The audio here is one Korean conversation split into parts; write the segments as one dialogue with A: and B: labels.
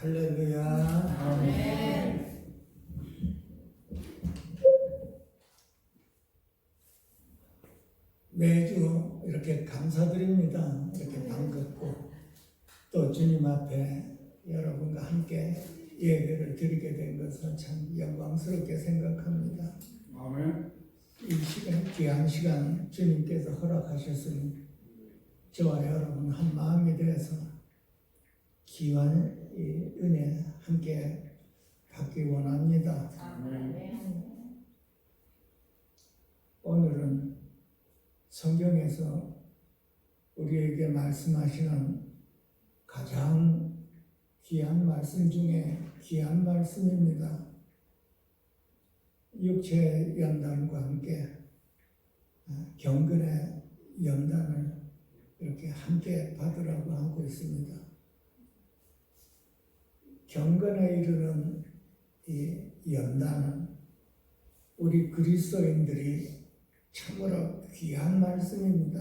A: 할렐루야.
B: 아멘.
A: 매주 이렇게 감사드립니다. 이렇게 반갑고 또 주님 앞에 여러분과 함께 예배를 드리게 된 것은 참 영광스럽게 생각합니다.
B: 아멘.
A: 이 시간, 귀한 시간 주님께서 허락하셨으니 저와 여러분 한 마음이 되어서 귀한 이 은혜 함께 받기 원합니다.
B: 아멘.
A: 오늘은 성경에서 우리에게 말씀하시는 가장 귀한 말씀 중에 귀한 말씀입니다. 육체 연단과 함께 경건의 연단을 이렇게 함께 받으라고 하고 있습니다. 경건에 이르는 이 연단은 우리 그리스도인들이 참으로 귀한 말씀입니다.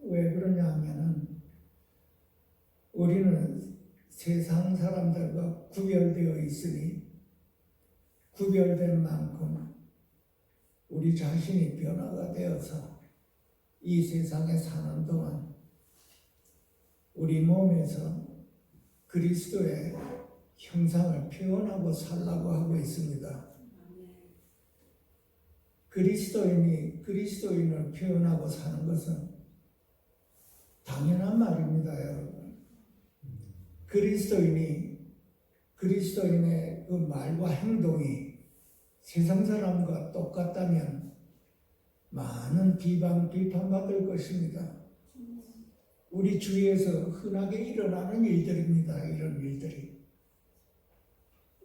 A: 왜 그러냐 하면은 우리는 세상 사람들과 구별되어 있으니 구별된 만큼 우리 자신이 변화가 되어서 이 세상에 사는 동안 우리 몸에서 그리스도의 형상을 표현하고 살라고 하고 있습니다. 그리스도인이 그리스도인을 표현하고 사는 것은 당연한 말입니다, 여러분. 그리스도인이 그리스도인의 그 말과 행동이 세상 사람과 똑같다면 많은 비판받을 것입니다. 우리 주위에서 흔하게 일어나는 일들입니다. 이런 일들이.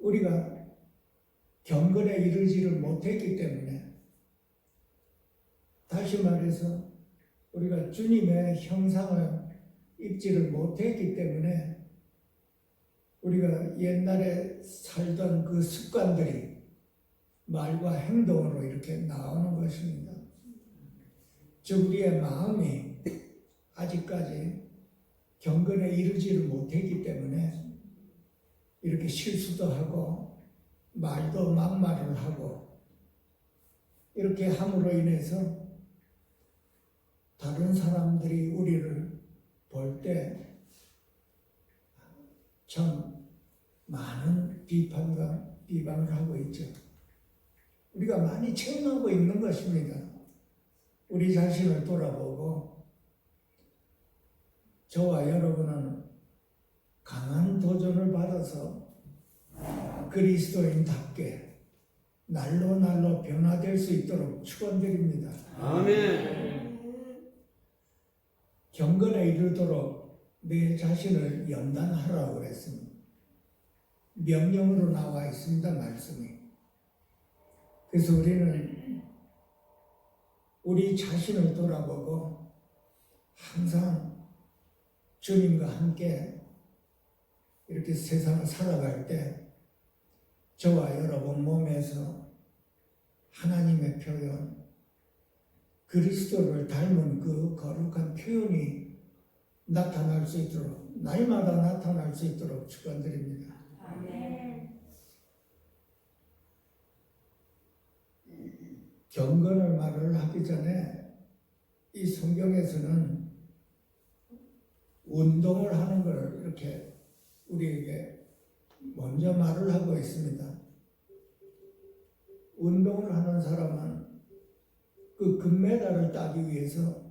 A: 우리가 경건에 이르지를 못했기 때문에, 다시 말해서 우리가 주님의 형상을 입지를 못했기 때문에 우리가 옛날에 살던 그 습관들이 말과 행동으로 이렇게 나오는 것입니다. 즉 우리의 마음이 아직까지 경건에 이르지를 못했기 때문에 이렇게 실수도 하고 말도 막말을 하고 이렇게 함으로 인해서 다른 사람들이 우리를 볼 때 참 많은 비판과 비방을 하고 있죠. 우리가 많이 체험하고 있는 것입니다. 우리 자신을 돌아보고 저와 여러분은 강한 도전을 받아서 그리스도인답게 날로 날로 변화될 수 있도록 축원드립니다.
B: 아멘.
A: 경건에 이르도록 내 자신을 연단하라고 그랬습니다. 명령으로 나와 있습니다, 말씀이. 그래서 우리는 우리 자신을 돌아보고 항상 주님과 함께 이렇게 세상을 살아갈 때 저와 여러분 몸에서 하나님의 표현, 그리스도를 닮은 그 거룩한 표현이 나타날 수 있도록, 날마다 나타날 수 있도록 축원드립니다.
B: 아멘.
A: 경건을 말을 하기 전에 이 성경에서는 운동을 하는 걸 이렇게 우리에게 먼저 말을 하고 있습니다. 운동을 하는 사람은 그 금메달을 따기 위해서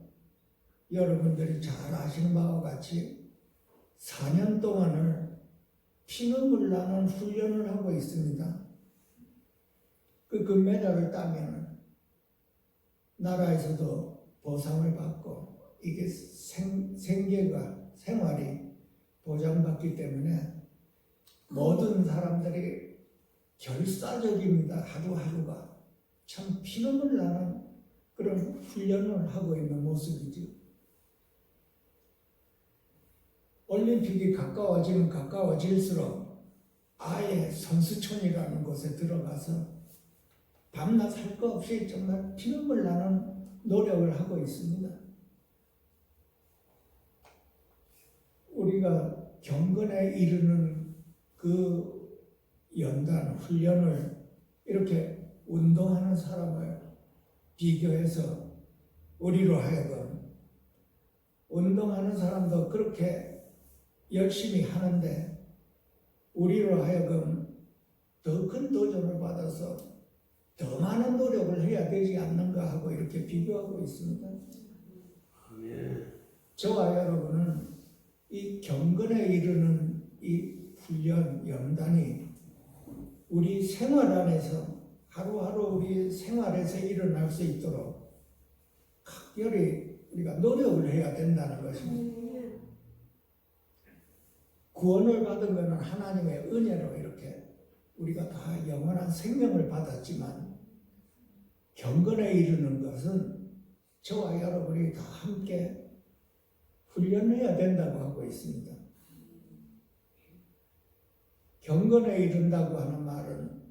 A: 여러분들이 잘 아시는 바와 같이 4년 동안을 피눈물 나는 훈련을 하고 있습니다. 그 금메달을 따면 나라에서도 보상을 받고 이게 생계가 생활이 보장받기 때문에 모든 사람들이 결사적입니다. 하루하루가 참 피눈물 나는 그런 훈련을 하고 있는 모습이죠. 올림픽이 가까워지면 가까워질수록 아예 선수촌이라는 곳에 들어가서 밤낮 할 거 없이 정말 피눈물 나는 노력을 하고 있습니다. 우리가 경건에 이르는 그 연단, 훈련을 이렇게 운동하는 사람을 비교해서 우리로 하여금 운동하는 사람도 그렇게 열심히 하는데 우리로 하여금 더 큰 도전을 받아서 더 많은 노력을 해야 되지 않는가 하고 이렇게 비교하고 있습니다.
B: 아멘.
A: 저와 여러분은 이 경건에 이르는 이 훈련, 연단이 우리 생활 안에서 하루하루 우리 생활에서 일어날 수 있도록 각별히 우리가 노력을 해야 된다는 것입니다. 구원을 받은 것은 하나님의 은혜로 이렇게 우리가 다 영원한 생명을 받았지만 경건에 이르는 것은 저와 여러분이 다 함께 훈련해야 된다고 하고 있습니다. 경건에 이른다고 하는 말은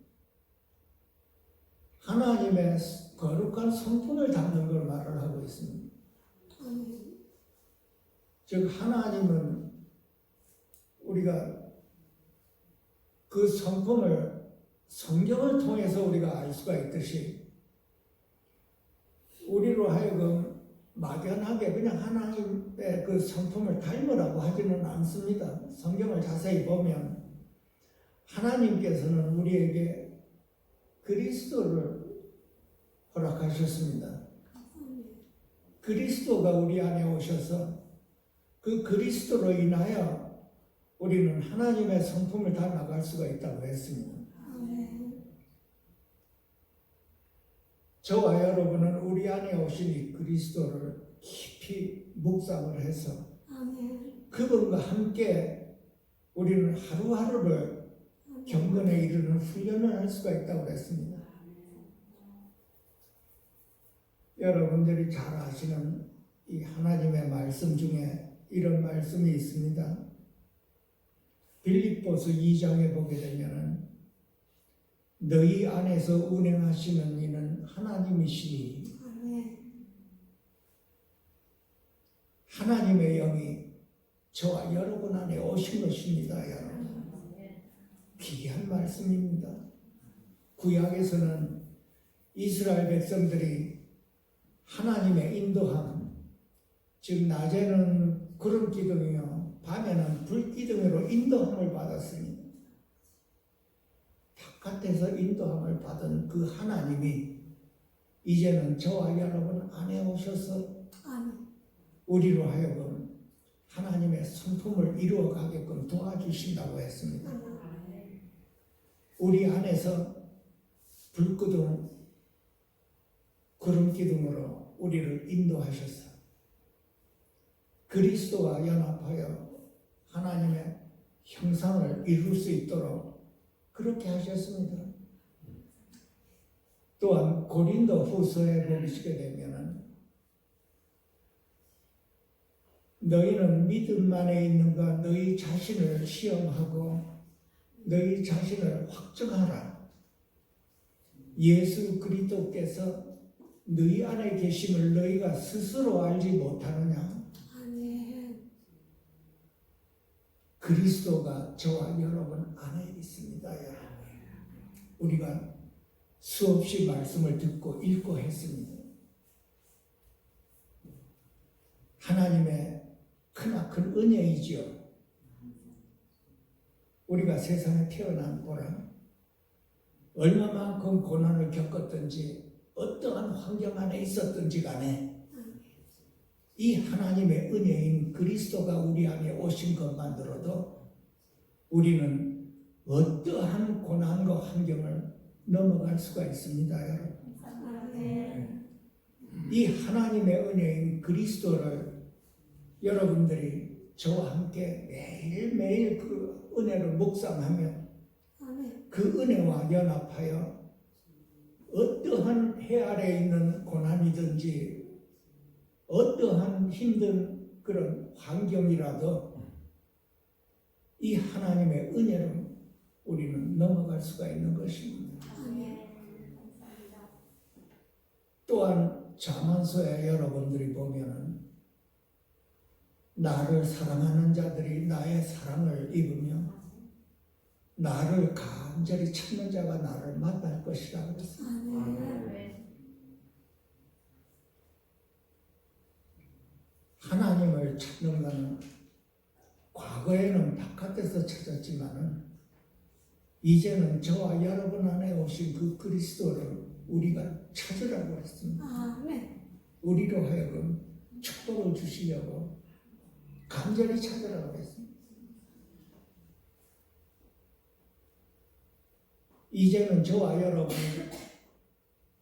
A: 하나님의 거룩한 성품을 담는 걸 말을 하고 있습니다. 즉 하나님은 우리가 그 성품을 성경을 통해서 우리가 알 수가 있듯이 우리로 하여금 막연하게 그냥 하나님의 그 성품을 닮으라고 하지는 않습니다. 성경을 자세히 보면 하나님께서는 우리에게 그리스도를 허락하셨습니다. 그리스도가 우리 안에 오셔서 그 그리스도로 인하여 우리는 하나님의 성품을 닮아갈 수가 있다고 했습니다. 저와 여러분은 우리 안에 오신 이 그리스도를 깊이 묵상을 해서 그분과 함께 우리는 하루하루를 경건에 이르는 훈련을 할 수가 있다고 했습니다. 여러분들이 잘 아시는 이 하나님의 말씀 중에 이런 말씀이 있습니다. 빌립보서 2장에 보게 되면 너희 안에서 운행하시는 이는 하나님이시니 하나님의 영이 저와 여러분 안에 오신 것입니다. 여러분 귀한 말씀입니다. 구약에서는 이스라엘 백성들이 하나님의 인도함, 즉 낮에는 구름 기둥이요 밤에는 불 기둥으로 인도함을 받았습니다. 바깥에서 인도함을 받은 그 하나님이 이제는 저와 여러분 안에 오셔서 우리로 하여금 하나님의 성품을 이루어가게끔 도와주신다고 했습니다. 우리 안에서 불기둥, 구름기둥으로 우리를 인도하셔서 그리스도와 연합하여 하나님의 형상을 이룰 수 있도록 그렇게 하셨습니다. 또한 고린도 후서에 보시게 되면 너희는 믿음 안에 있는가 너희 자신을 시험하고 너희 자신을 확증하라. 예수 그리스도께서 너희 안에 계심을 너희가 스스로 알지 못하느냐. 그리스도가 저와 여러분 안에 있습니다. 여러분. 우리가 수없이 말씀을 듣고 읽고 했습니다. 하나님의 크나큰 은혜이지요. 우리가 세상에 태어난 보라 얼마만큼 고난을 겪었든지 어떠한 환경 안에 있었든지 간에 이 하나님의 은혜인 그리스도가 우리 안에 오신 것만으로도 우리는 어떠한 고난과 환경을 넘어갈 수가 있습니다. 여러분. 이 하나님의 은혜인 그리스도를 여러분들이 저와 함께 매일매일 그 은혜를 묵상하며 그 은혜와 연합하여 어떠한 해 아래 있는 고난이든지 어떠한 힘든 그런 환경이라도 이 하나님의 은혜로 우리는 넘어갈 수가 있는 것입니다. 또한 잠언서에 여러분들이 보면은 나를 사랑하는 자들이 나의 사랑을 입으며 나를 간절히 찾는 자가 나를 만날 것이라 그랬습니다.
C: 아멘.
A: 하나님을 찾는 것은 과거에는 바깥에서 찾았지만은 이제는 저와 여러분 안에 오신 그 그리스도를 우리가 찾으라고 했습니다.
C: 아멘.
A: 우리로 하여금 축복을 주시려고 간절히 찾으라고 했습니다. 이제는 저와 여러분이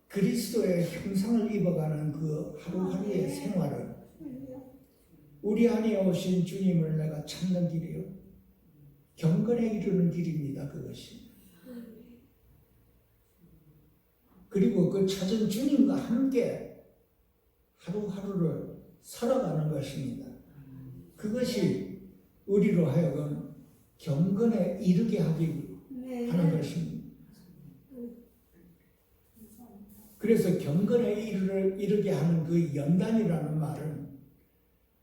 A: 그리스도의 형상을 입어가는 그 하루하루의 생활을 우리 안에 오신 주님을 내가 찾는 길이요. 경건에 이르는 길입니다. 그것이. 그리고 그 찾은 주님과 함께 하루하루를 살아가는 것입니다. 그것이 우리로 하여금 경건에 이르게 하는 것입니다. 그래서 경건에 이르게 하는 그 연단이라는 말은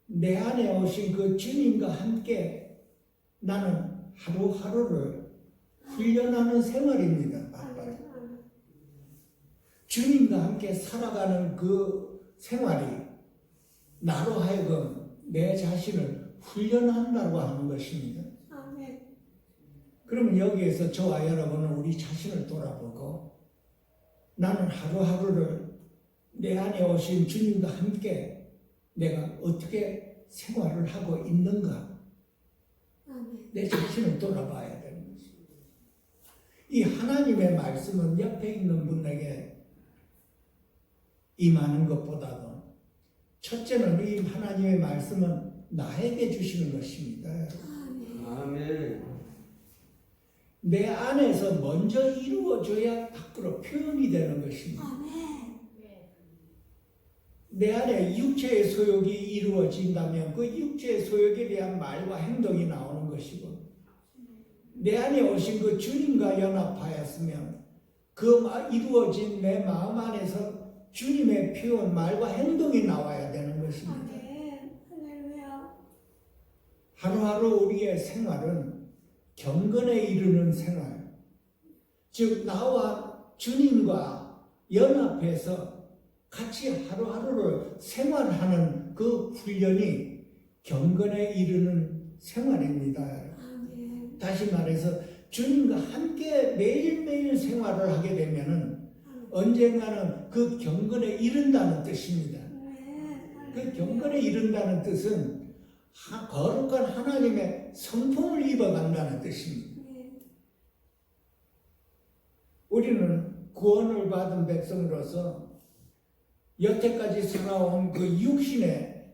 A: 내 안에 오신 그 주님과 함께 나는 하루하루를 훈련하는 생활입니다. 주님과 함께 살아가는 그 생활이 나로 하여금 내 자신을 훈련한다고 하는 것입니다. 그러면 여기에서 저와 여러분은 우리 자신을 돌아보고 나는 하루하루를 내 안에 오신 주님과 함께 내가 어떻게 생활을 하고 있는가 내 자신을 돌아봐야 되는 것입니다. 이 하나님의 말씀은 옆에 있는 분에게 임하는 것보다도 첫째는 이 하나님의 말씀은 나에게 주시는 것입니다.
B: 아멘.
A: 내 안에서 먼저 이루어져야 밖으로 표현이 되는 것입니다. 내 안에 육체의 소욕이 이루어진다면 그 육체의 소욕에 대한 말과 행동이 나오는 것이고 내 안에 오신 그 주님과 연합하였으면 그 이루어진 내 마음 안에서 주님의 표현, 말과 행동이 나와야 되는 것입니다. 하루하루 우리의 생활은 경건에 이르는 생활, 즉 나와 주님과 연합해서 같이 하루하루를 생활하는 그 훈련이 경건에 이르는 생활입니다. 다시 말해서 주님과 함께 매일매일 생활을 하게 되면은 언젠가는 그 경건에 이른다는 뜻입니다. 그 경건에 이른다는 뜻은 거룩한 하나님의 성품을 입어간다는 뜻입니다. 우리는 구원을 받은 백성으로서 여태까지 살아온 그 육신의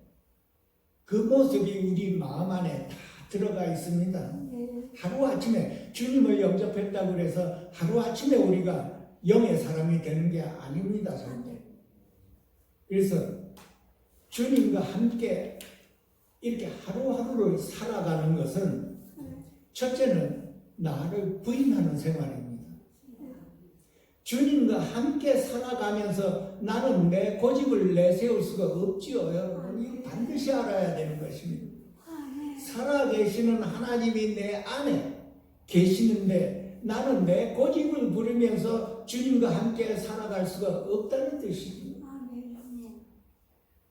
A: 그 모습이 우리 마음 안에 다 들어가 있습니다. 하루아침에 주님을 영접했다고 해서 하루아침에 우리가 영의 사람이 되는 게 아닙니다. 절대. 그래서 주님과 함께 이렇게 하루하루를 살아가는 것은 첫째는 나를 부인하는 생활입니다. 주님과 함께 살아가면서 나는 내 고집을 내세울 수가 없지요. 여러분 이거 반드시 알아야 되는 것입니다. 살아계시는 하나님이 내 안에 계시는데 나는 내 고집을 부리면서 주님과 함께 살아갈 수가 없다는 뜻입니다.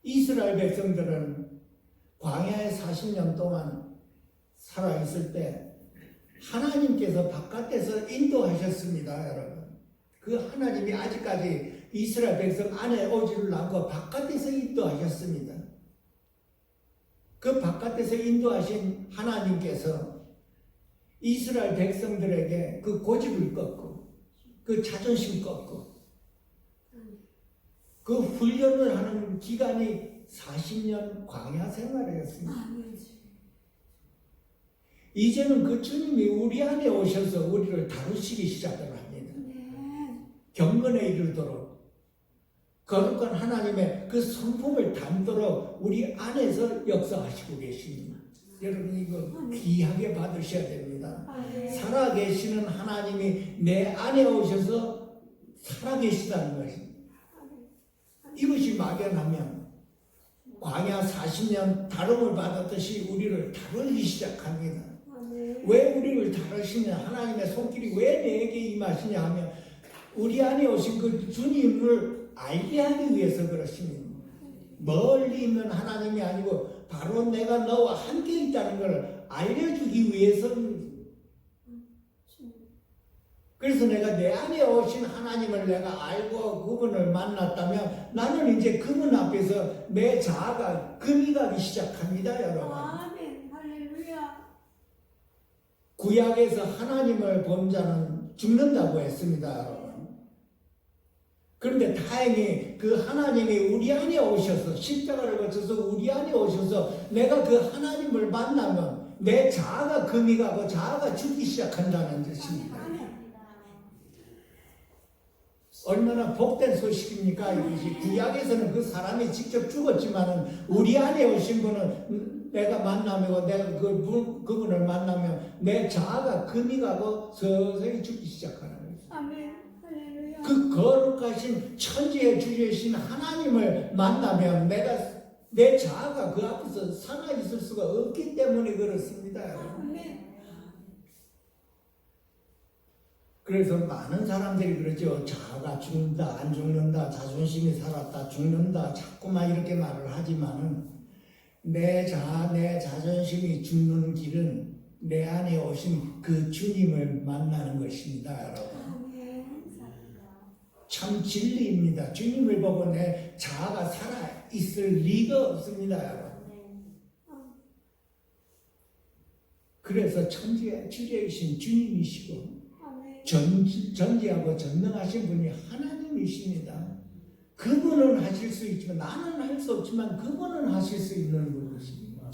A: 이스라엘 백성들은 광야에 40년 동안 살아있을 때 하나님께서 바깥에서 인도하셨습니다. 여러분 그 하나님이 아직까지 이스라엘 백성 안에 오지를 않고 바깥에서 인도하셨습니다. 그 바깥에서 인도하신 하나님께서 이스라엘 백성들에게 그 고집을 꺾고 그 자존심 꺾고 그 훈련을 하는 기간이 40년 광야 생활이었습니다. 이제는 그 주님이 우리 안에 오셔서 우리를 다루시기 시작을 합니다. 경건에 이르도록 거룩한 하나님의 그 성품을 담도록 우리 안에서 역사하시고 계십니다. 여러분 이거 귀하게 받으셔야 됩니다. 살아계시는 하나님이 내 안에 오셔서 살아계시다는 것입니다. 이것이 막연하면 광야 40년 다름을 받았듯이 우리를 다루기 시작합니다.
C: 아멘.
A: 왜 우리를 다루시냐? 하나님의 손길이 왜 내게 임하시냐 하면 우리 안에 오신 그 주님을 알게 하기 위해서 그러십니다. 멀리 있는 하나님이 아니고 바로 내가 너와 함께 있다는 걸 알려주기 위해서입니다. 그래서 내가 내 안에 오신 하나님을 내가 알고 그분을 만났다면 나는 이제 그분 앞에서 내 자아가 금이 가기 시작합니다, 여러분.
C: 아멘. 할렐루야.
A: 구약에서 하나님을 본 자는 죽는다고 했습니다, 여러분. 그런데 다행히 그 하나님이 우리 안에 오셔서 십자가를 거쳐서 우리 안에 오셔서 내가 그 하나님을 만나면 내 자아가 금이 가고 자아가 죽기 시작한다는 뜻입니다. 얼마나 복된 소식입니까? 이것이 구약에서는 그 사람이 직접 죽었지만은 우리 안에 오신 분은 내가 만나면 내가 그분을 만나면 내 자아가 금이 가고 서서히 죽기 시작하는 거예요.
C: 아멘. 할렐루야.
A: 그 거룩하신 천지의 주제이신 하나님을 만나면 내 자아가 그 앞에서 살아 있을 수가 없기 때문에 그렇습니다.
C: 아멘.
A: 그래서 많은 사람들이 그러죠. 자아가 죽는다, 안 죽는다, 자존심이 살았다, 죽는다, 자꾸만 이렇게 말을 하지만은 내 자아, 내 자존심이 죽는 길은 내 안에 오신 그 주님을 만나는 것입니다, 여러분.
C: 아멘.
A: 참 진리입니다. 주님을 보고 내 자아가 살아 있을 리가 없습니다, 여러분. 그래서 천지의 주제이신 주님이시고 전지하고 전능하신 분이 하나님이십니다. 그분은 하실 수 있지만 나는 할 수 없지만 그분은 하실 수 있는 분이십니다.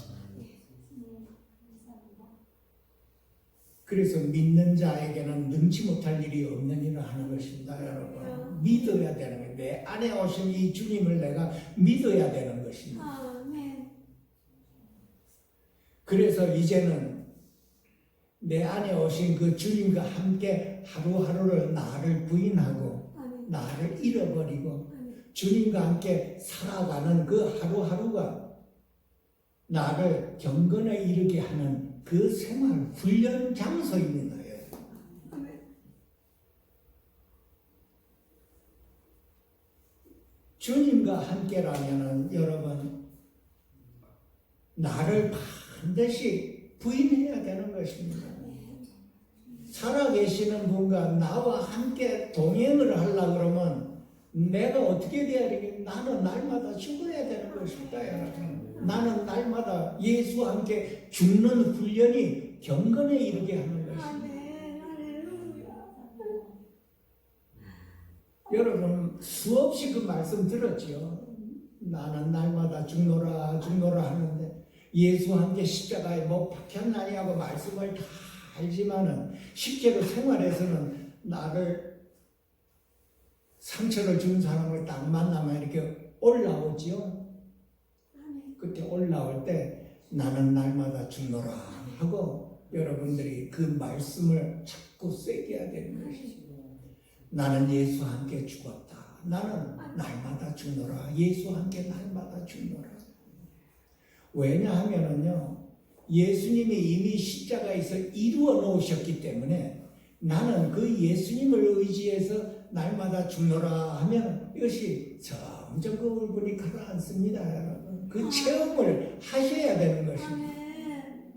A: 그래서 믿는 자에게는 능치 못할 일이 없는 일을 하는 것입니다, 여러분. 믿어야 되는 거예요. 내 안에 오신 이 주님을 내가 믿어야 되는 것입니다.
C: 아멘.
A: 그래서 이제는 내 안에 오신 그 주님과 함께 하루하루를 나를 부인하고
C: 아멘.
A: 나를 잃어버리고
C: 아멘.
A: 주님과 함께 살아가는 그 하루하루가 나를 경건에 이르게 하는 그 생활 훈련 장소입니다.
C: 아멘.
A: 주님과 함께라면은 여러분 나를 반드시 부인해야 되는 것입니다. 살아계시는 분과 나와 함께 동행을 하려고 그러면 내가 어떻게 돼야 되겠냐? 나는 날마다 죽어야 되는 것입니다, 여러분. 나는 날마다 예수와 함께 죽는 훈련이 경건에 이르게 하는 것입니다.
C: 아멘. 할렐루야.
A: 여러분 수없이 그 말씀 들었죠. 나는 날마다 죽노라 죽노라 하는데 예수와 함께 십자가에 못 박혔나니 하고 말씀을 다 알지만은 실제로 생활에서는 나를 상처를 준 사람을 딱 만나면 이렇게 올라오지요. 그때 올라올 때 나는 날마다 죽노라 하고 여러분들이 그 말씀을 자꾸 새겨야 되는 것이죠. 나는 예수와 함께 죽었다. 나는 날마다 죽노라. 예수와 함께 날마다 죽노라. 왜냐하면은요, 예수님이 이미 십자가에서 이루어 놓으셨기 때문에 나는 그 예수님을 의지해서 날마다 죽노라 하면 이것이 점점 그 울분이 가라앉습니다, 여러분. 그 체험을 하셔야 되는 것입니다.
C: 아멘.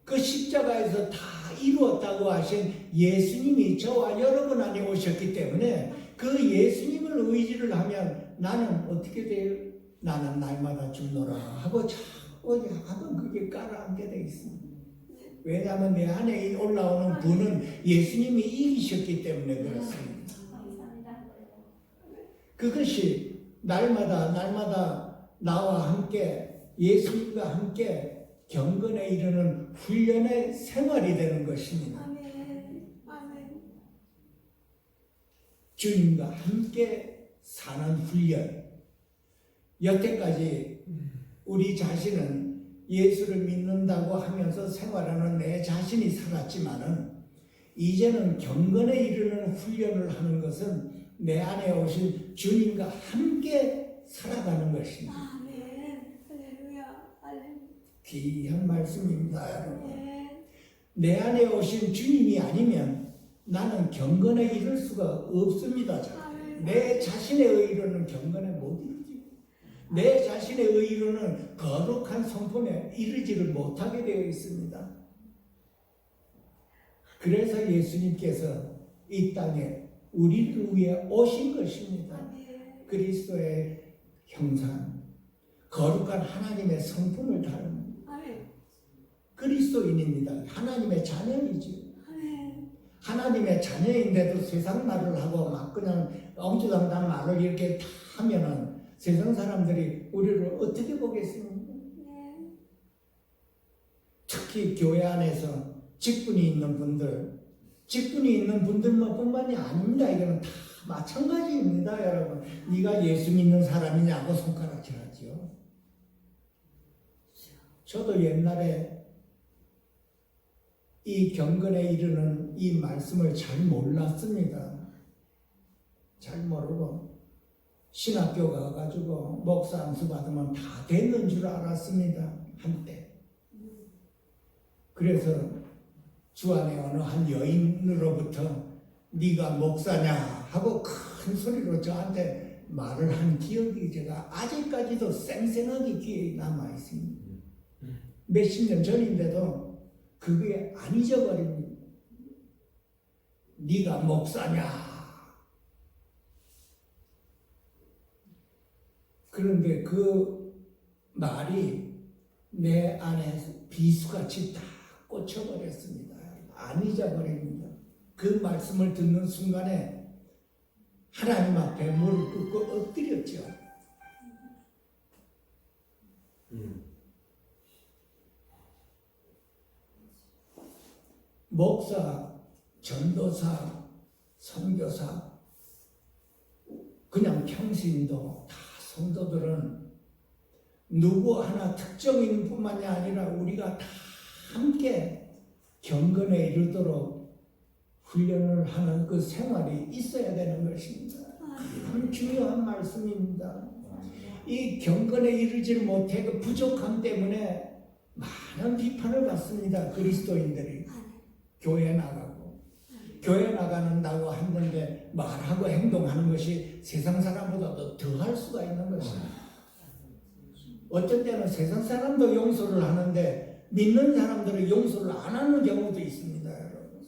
A: 그 십자가에서 다 이루었다고 하신 예수님이 저와 여러분 안에 오셨기 때문에 그 예수님을 의지를 하면 나는 어떻게 돼요? 나는 날마다 죽노라 하고 자꾸 하면 그게 가라앉게 돼 있습니다. 왜냐하면 내 안에 올라오는 분은 예수님이 이기셨기 때문에 그렇습니다. 그것이 날마다 나와 함께 예수님과 함께 경건에 이르는 훈련의 생활이 되는 것입니다.
C: 아멘. 아멘.
A: 주님과 함께 사는 훈련. 여태까지 우리 자신은 예수를 믿는다고 하면서 생활하는 내 자신이 살았지만은 이제는 경건에 이르는 훈련을 하는 것은 내 안에 오신 주님과 함께 살아가는 것입니다.
C: 아멘.
A: 귀한 말씀입니다, 여러분.
C: 네.
A: 내 안에 오신 주님이 아니면 나는 경건에 이를 수가 없습니다. 내 자신의 의로는 경건에 못 이르지. 내 자신의 의로는 거룩한 성품에 이르지를 못하게 되어 있습니다. 그래서 예수님께서 이 땅에 우리를 위해 오신 것입니다. 그리스도의 형상, 거룩한 하나님의 성품을 다루는 그리스도인입니다. 하나님의 자녀이죠. 하나님의 자녀인데도 세상 말을 하고 막 그냥 엉뚱당당 말을 이렇게 다 하면은 세상 사람들이 우리를 어떻게 보겠습니까? 특히 교회 안에서 직분이 있는 분들뿐만이 아닙니다. 이거는 다 마찬가지입니다, 여러분. 네가 예수 믿는 사람이냐고 손가락질하지요. 저도 옛날에 이 경건에 이르는 이 말씀을 잘 몰랐습니다. 잘 모르고 신학교 가가지고 목사 안수 받으면 다 됐는 줄 알았습니다. 한때. 그래서 주안의 어느 한 여인으로부터 네가 목사냐 하고 큰 소리로 저한테 말을 한 기억이 제가 아직까지도 생생하게 기억에 남아 있습니다. 몇십 년 전인데도 그게 안 잊어버립니다. 네가 목사냐. 그런데 그 말이 내 안에 비수같이 딱 꽂혀버렸습니다. 안 잊어버립니다. 그 말씀을 듣는 순간에 하나님 앞에 무릎 꿇고 엎드렸죠. 목사, 전도사, 선교사, 그냥 평신도 다 성도들은 누구 하나 특정인 뿐만이 아니라 우리가 다 함께 경건에 이르도록 훈련을 하는 그 생활이 있어야 되는 것입니다. 참 중요한 말씀입니다. 이 경건에 이르지 못해 그 부족함 때문에 많은 비판을 받습니다. 그리스도인들이. 교회 나가는다고 했는데 말하고 행동하는 것이 세상 사람보다도 더할 수가 있는 것입니다. 어떤 때는 세상 사람도 용서를 하는데 믿는 사람들은 용서를 안 하는 경우도 있습니다, 여러분.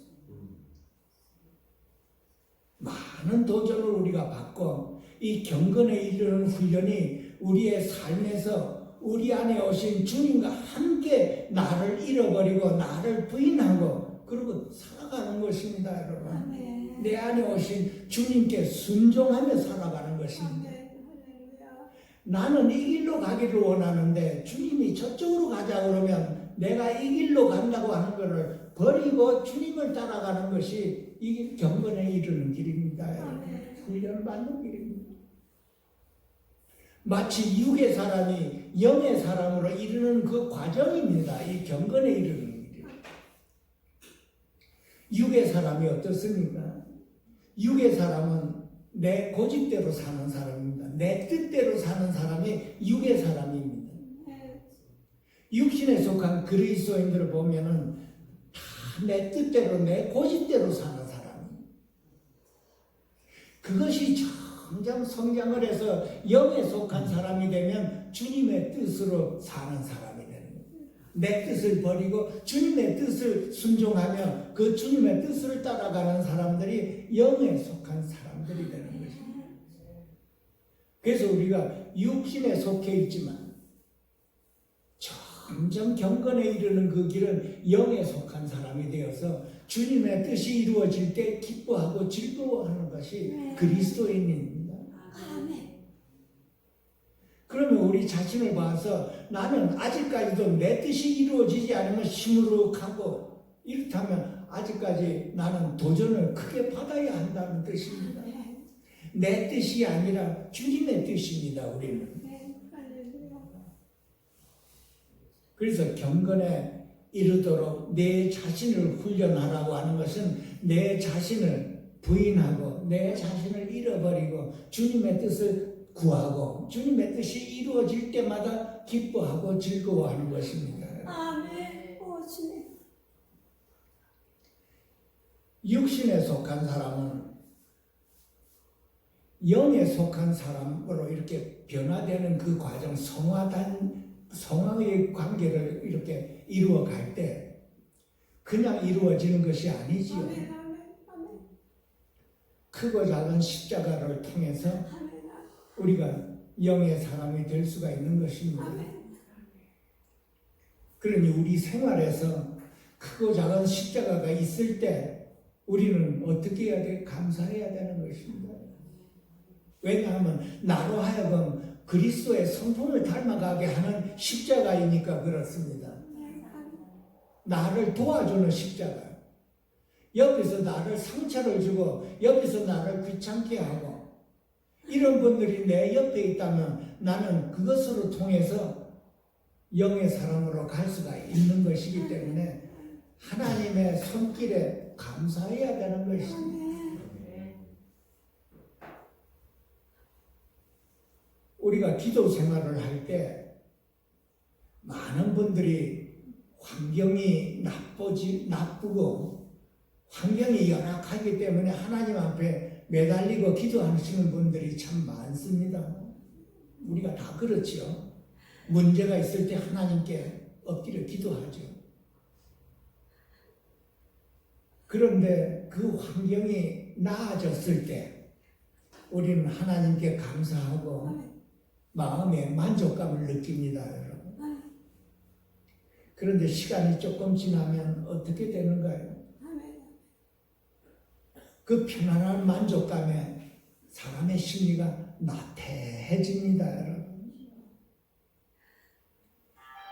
A: 많은 도전을 우리가 받고 이 경건에 이르는 훈련이 우리의 삶에서 우리 안에 오신 주님과 함께 나를 잃어버리고 나를 부인하고 그리고 살아가는 것입니다, 여러분. 내 안에 오신 주님께 순종하며 살아가는 것입니다. 나는 이 길로 가기를 원하는데 주님이 저쪽으로 가자 그러면 내가 이 길로 간다고 하는 것을 버리고 주님을 따라가는 것이 이 경건에 이르는 길입니다, 여러분. 훈련받는 길입니다. 마치 육의 사람이 영의 사람으로 이르는 그 과정입니다. 이 경건에 이르는 육의 사람이 어떻습니까? 육의 사람은 내 고집대로 사는 사람입니다. 내 뜻대로 사는 사람이 육의 사람입니다. 육신에 속한 그리스도인들을 보면은 다 내 뜻대로 내 고집대로 사는 사람입니다. 그것이 점점 성장을 해서 영에 속한 사람이 되면 주님의 뜻으로 사는 사람이 되는 거예요. 내 뜻을 버리고 주님의 뜻을 순종하며 그 주님의 뜻을 따라가는 사람들이 영에 속한 사람들이 되는 것입니다. 그래서 우리가 육신에 속해 있지만 점점 경건에 이르는 그 길은 영에 속한 사람이 되어서 주님의 뜻이 이루어질 때 기뻐하고 즐거워하는 것이 그리스도인입니다. 그러면 우리 자신을 봐서 나는 아직까지도 내 뜻이 이루어지지 않으면 시무룩하고 이렇다면 아직까지 나는 도전을 크게 받아야 한다는 뜻입니다. 내 뜻이 아니라 주님의 뜻입니다, 우리는. 그래서 경건에 이르도록 내 자신을 훈련하라고 하는 것은 내 자신을 부인하고 내 자신을 잃어버리고 주님의 뜻을 구하고 주님의 뜻이 이루어질 때마다 기뻐하고 즐거워하는 것입니다.
C: 아멘. 오 주님.
A: 육신에 속한 사람은 영에 속한 사람으로 이렇게 변화되는 그 과정, 성화의 관계를 이렇게 이루어 갈 때 그냥 이루어지는 것이 아니지요.
C: 아멘. 아멘. 아멘.
A: 크고 작은 십자가를 통해서
C: 아멘.
A: 우리가 영의 사람이 될 수가 있는 것입니다.
C: 아멘.
A: 그러니 우리 생활에서 크고 작은 십자가가 있을 때 우리는 어떻게 해야 돼? 감사해야 되는 것입니다. 왜냐하면 나로 하여금 그리스도의 성품을 닮아가게 하는 십자가이니까 그렇습니다. 나를 도와주는 십자가. 옆에서 나를 상처를 주고 옆에서 나를 귀찮게 하고 이런 분들이 내 옆에 있다면 나는 그것으로 통해서 영의 사람으로 갈 수가 있는 것이기 때문에 하나님의 손길에 감사해야 되는 것입니다. 우리가 기도 생활을 할 때 많은 분들이 환경이 나쁘고 환경이 열악하기 때문에 하나님 앞에 매달리고 기도하시는 분들이 참 많습니다. 우리가 다 그렇지요. 문제가 있을 때 하나님께 엎드려 기도하죠. 그런데 그 환경이 나아졌을 때 우리는 하나님께 감사하고 마음에 만족감을 느낍니다, 여러분. 그런데 시간이 조금 지나면 어떻게 되는가요? 그 편안한 만족감에 사람의 심리가 나태해집니다, 여러분.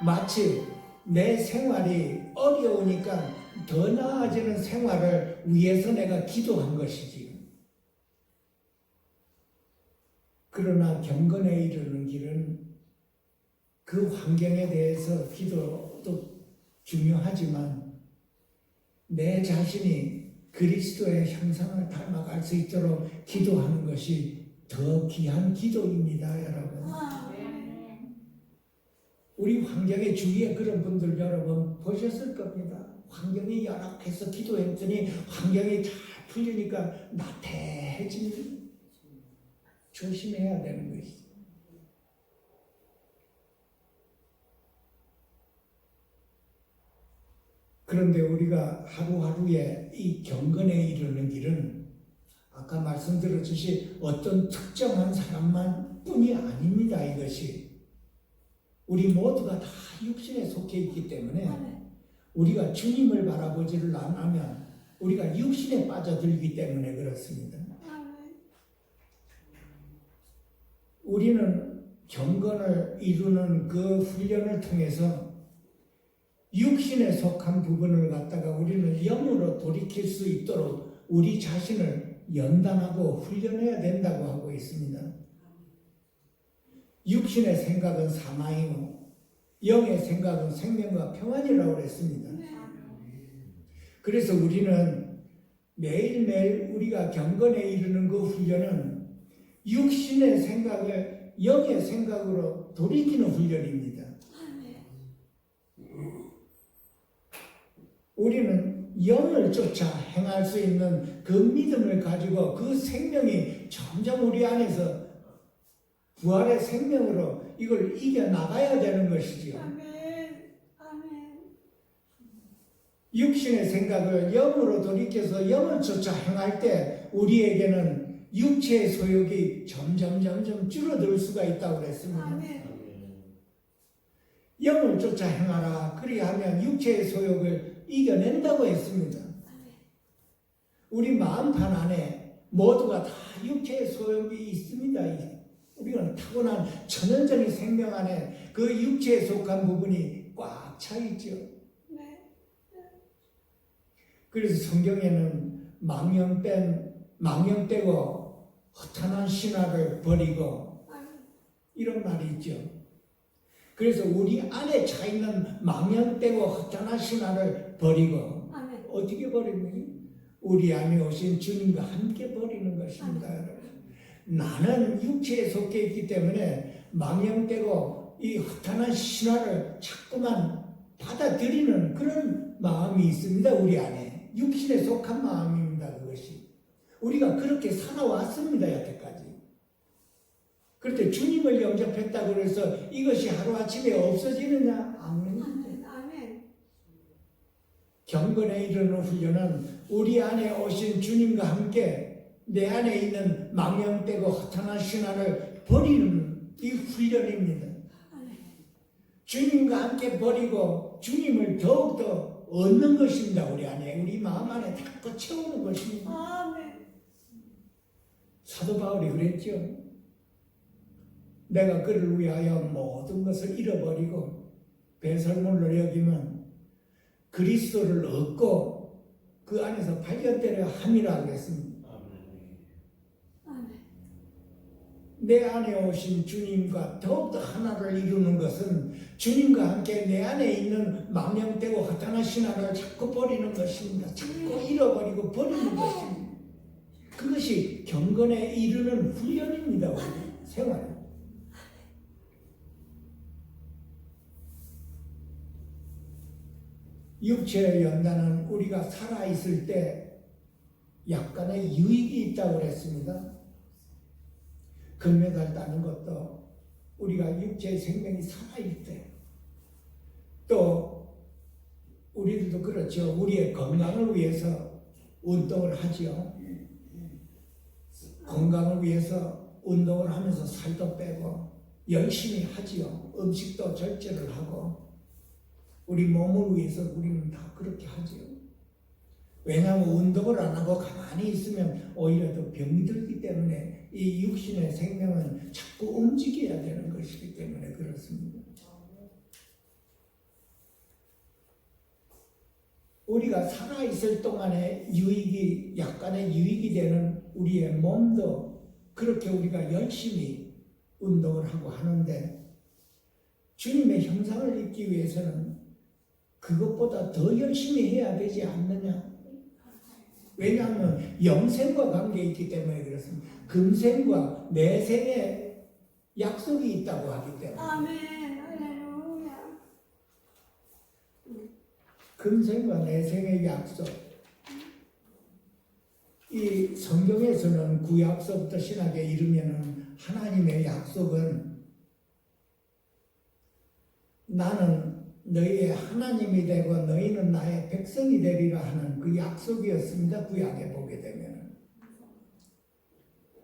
A: 마치 내 생활이 어려우니까 더 나아지는 생활을 위해서 내가 기도한 것이지. 그러나 경건에 이르는 길은 그 환경에 대해서 기도도 중요하지만 내 자신이 그리스도의 형상을 닮아갈 수 있도록 기도하는 것이 더 귀한 기도입니다, 여러분. 우리 환경의 주위에 그런 분들 여러분 보셨을 겁니다. 환경이 열악해서 기도했더니 환경이 잘 풀리니까 나태해집니다. 조심해야 되는 것이죠. 그런데 우리가 하루하루에 이 경건에 이르는 길은 아까 말씀드렸듯이 어떤 특정한 사람만 뿐이 아닙니다. 이것이 우리 모두가 다 육신에 속해 있기 때문에 우리가 주님을 바라보지를 않으면 우리가 육신에 빠져들기 때문에 그렇습니다. 우리는 경건을 이루는 그 훈련을 통해서 육신에 속한 부분을 갖다가 우리는 영으로 돌이킬 수 있도록 우리 자신을 연단하고 훈련해야 된다고 하고 있습니다. 육신의 생각은 사망이고 영의 생각은 생명과 평안이라고 그랬습니다. 그래서 우리는 매일매일 우리가 경건에 이르는 그 훈련은 육신의 생각을 영의 생각으로 돌이키는 훈련입니다. 우리는 영을 쫓아 행할 수 있는 그 믿음을 가지고 그 생명이 점점 우리 안에서 부활의 생명으로 이걸 이겨나가야 되는 것이지요. 육신의 생각을 영으로 돌이켜서 영을 쫓아 행할 때 우리에게는 육체의 소욕이 점점 줄어들 수가 있다고 그랬습니다. 영을 쫓아 행하라. 그리하면 육체의 소욕을 이겨낸다고 했습니다. 우리 마음판 안에 모두가 다 육체의 소욕이 있습니다. 우리가 타고난 천연적인 생명 안에 그 육체에 속한 부분이 꽉 차 있죠. 그래서 성경에는 망령 빼고 허탄한 신화를 버리고 이런 말이 있죠. 그래서 우리 안에 차 있는 망령 빼고 허탄한 신화를 버리고 어떻게 버리니? 우리 안에 오신 주님과 함께 버리는 것입니다. 여러분. 나는 육체에 속해 있기 때문에 망령되고 이 허탄한 신화를 자꾸만 받아들이는 그런 마음이 있습니다. 우리 안에 육신에 속한 마음입니다. 그것이 우리가 그렇게 살아왔습니다. 여태까지. 그런데 주님을 영접했다고 해서 이것이 하루아침에 없어지느냐? 아닙니다.
C: 아멘.
A: 경건에 이르는 훈련은 우리 안에 오신 주님과 함께 내 안에 있는 망령되고 허탄한 신화를 버리는 이 훈련입니다. 주님과 함께 버리고 주님을 더욱더 얻는 것입니다. 우리 안에 우리 마음 안에 자꾸 채우는 것입니다.
C: 아멘.
A: 사도 바울이 그랬죠. 내가 그를 위하여 모든 것을 잃어버리고 배설물로 여기면 그리스도를 얻고 그 안에서 발견되려 함이라 그랬습니다. 내 안에 오신 주님과 더욱더 하나를 이루는 것은 주님과 함께 내 안에 있는 망령되고 허탄한 신화를 자꾸 버리는 것입니다. 자꾸 잃어버리고 버리는 것입니다. 그것이 경건에 이르는 훈련입니다. 우리 생활. 육체의 연단은 우리가 살아있을 때 약간의 유익이 있다고 그랬습니다. 금메달 따는 것도 우리가 육체의 생명이 살아있을 때, 또 우리들도 그렇죠. 우리의 건강을 위해서 운동을 하죠. 건강을 위해서 운동을 하면서 살도 빼고 열심히 하지요. 음식도 절제를 하고 우리 몸을 위해서 우리는 다 그렇게 하지요. 왜냐하면 운동을 안 하고 가만히 있으면 오히려 더 병이 들기 때문에 이 육신의 생명은 자꾸 움직여야 되는 것이기 때문에 그렇습니다. 우리가 살아있을 동안에 유익이, 약간의 유익이 되는 우리의 몸도 그렇게 우리가 열심히 운동을 하고 하는데 주님의 형상을 입기 위해서는 그것보다 더 열심히 해야 되지 않느냐? 왜냐하면 영생과 관계가 있기 때문에 그렇습니다. 금생과 내생의 약속이 있다고 하기 때문에.
C: 아멘. 할렐루야.
A: 금생과 내생의 약속. 이 성경에서는 구약서부터 신약에 이르면은 하나님의 약속은 나는 너희의 하나님이 되고 너희는 나의 백성이 되리라 하는 그 약속이었습니다. 구약에 보게 되면.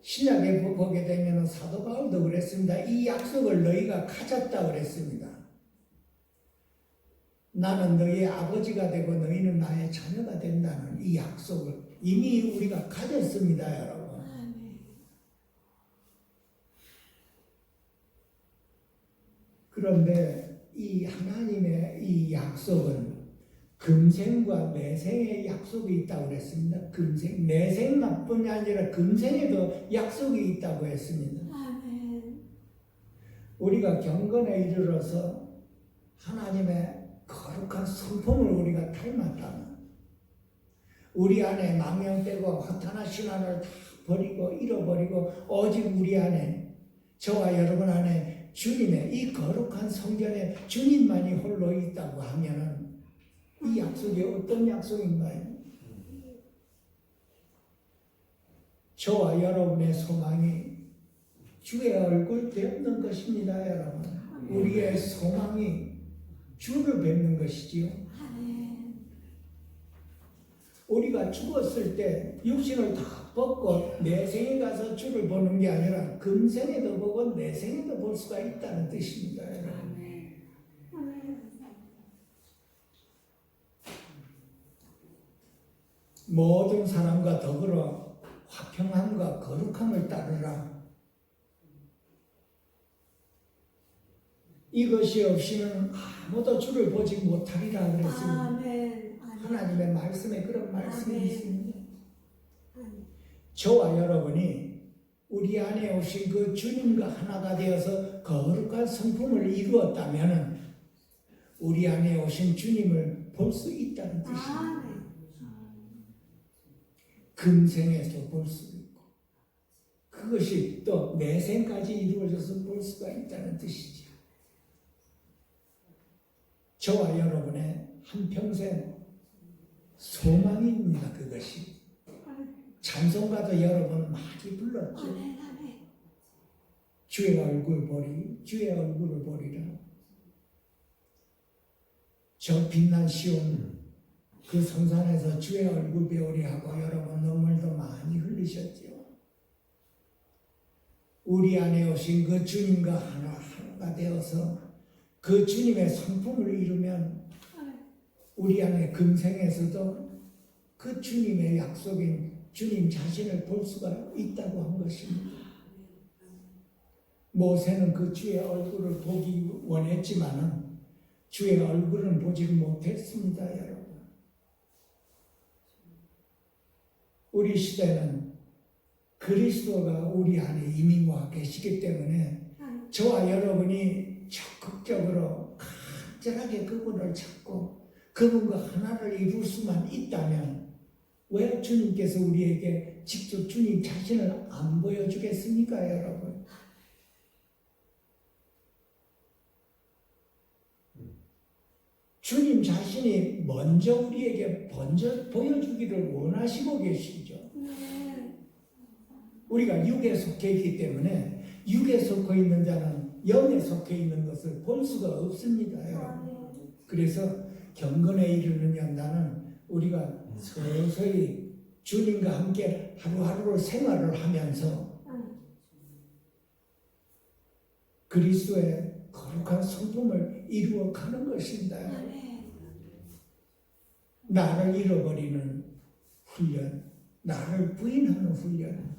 A: 신약에 보게 되면 사도 바울도 그랬습니다. 이 약속을 너희가 가졌다 그랬습니다. 나는 너희의 아버지가 되고 너희는 나의 자녀가 된다는 이 약속을 이미 우리가 가졌습니다. 여러분. 그런데 이 하나님의 이 약속은 금생과 내생의 약속이 있다고 그랬습니다. 금생, 내생뿐이 아니라 금생에도 약속이 있다고 했습니다.
C: 아멘.
A: 우리가 경건에 이르러서 하나님의 거룩한 성품을 우리가 닮았다면 우리 안에 망령되고 허탄한 신화를 다 버리고 잃어버리고 오직 우리 안에 저와 여러분 안에 주님의 이 거룩한 성전에 주님만이 홀로 있다고 하면은 이 약속이 어떤 약속인가요? 저와 여러분의 소망이 주의 얼굴 뵙는 것입니다, 여러분. 우리의 소망이 주를 뵙는 것이지요. 우리가 죽었을 때 육신을 다 벗고 내생에 가서 주를 보는 게 아니라 금생에도 보고 내생에도 볼 수가 있다는 뜻입니다, 여러분. 모든 사람과 더불어 화평함과 거룩함을 따르라. 이것이 없이는 아무도 주를 보지 못하리라 그랬습니다.
C: 아멘.
A: 하나님의 말씀에 그런 말씀이
C: 아멘.
A: 있습니다. 저와 여러분이 우리 안에 오신 그 주님과 하나가 되어서 거룩한 성품을 이루었다면 우리 안에 오신 주님을 볼 수 있다는 뜻입니다. 금생에서 볼 수 있고 그것 그것이 또 내생까지 이루어져서 볼 수가 있다는 뜻이죠. 저와 여러분의 한평생 소망입니다. 그것이. 찬송가도 여러분 많이 불렀죠.
C: 아멘. 아멘.
A: 주의 얼굴 보리, 주의 얼굴을 보리라. 저 빛난 시온 그 성산에서 주의 얼굴 배우리 하고 여러분 눈물도 많이 흘리셨죠. 우리 안에 오신 그 주님과 하나가 되어서 그 주님의 성품을 이루면 우리 안에 금생에서도 그 주님의 약속인 주님 자신을 볼 수가 있다고 한 것입니다. 모세는 그 주의 얼굴을 보기 원했지만은 주의 얼굴은 보지 못했습니다, 여러분. 우리 시대는 그리스도가 우리 안에 이미 와 계시기 때문에 저와 여러분이 적극적으로 간절하게 그분을 찾고 그분과 하나를 이룰 수만 있다면 왜 주님께서 우리에게 직접 주님 자신을 안 보여주겠습니까, 여러분? 주님 자신이 먼저 우리에게 먼저 보여주기를 원하시고 계시죠. 우리가 육에 속해 있기 때문에 육에 속해 있는 자는 영에 속해 있는 것을 볼 수가 없습니다, 여러분. 그래서 경건에 이르느냐 나는 우리가 서서히 주님과 함께 하루하루를 생활을 하면서 그리스도의 거룩한 성품을 이루어 가는 것입니다. 나를 잃어버리는 훈련, 나를 부인하는 훈련,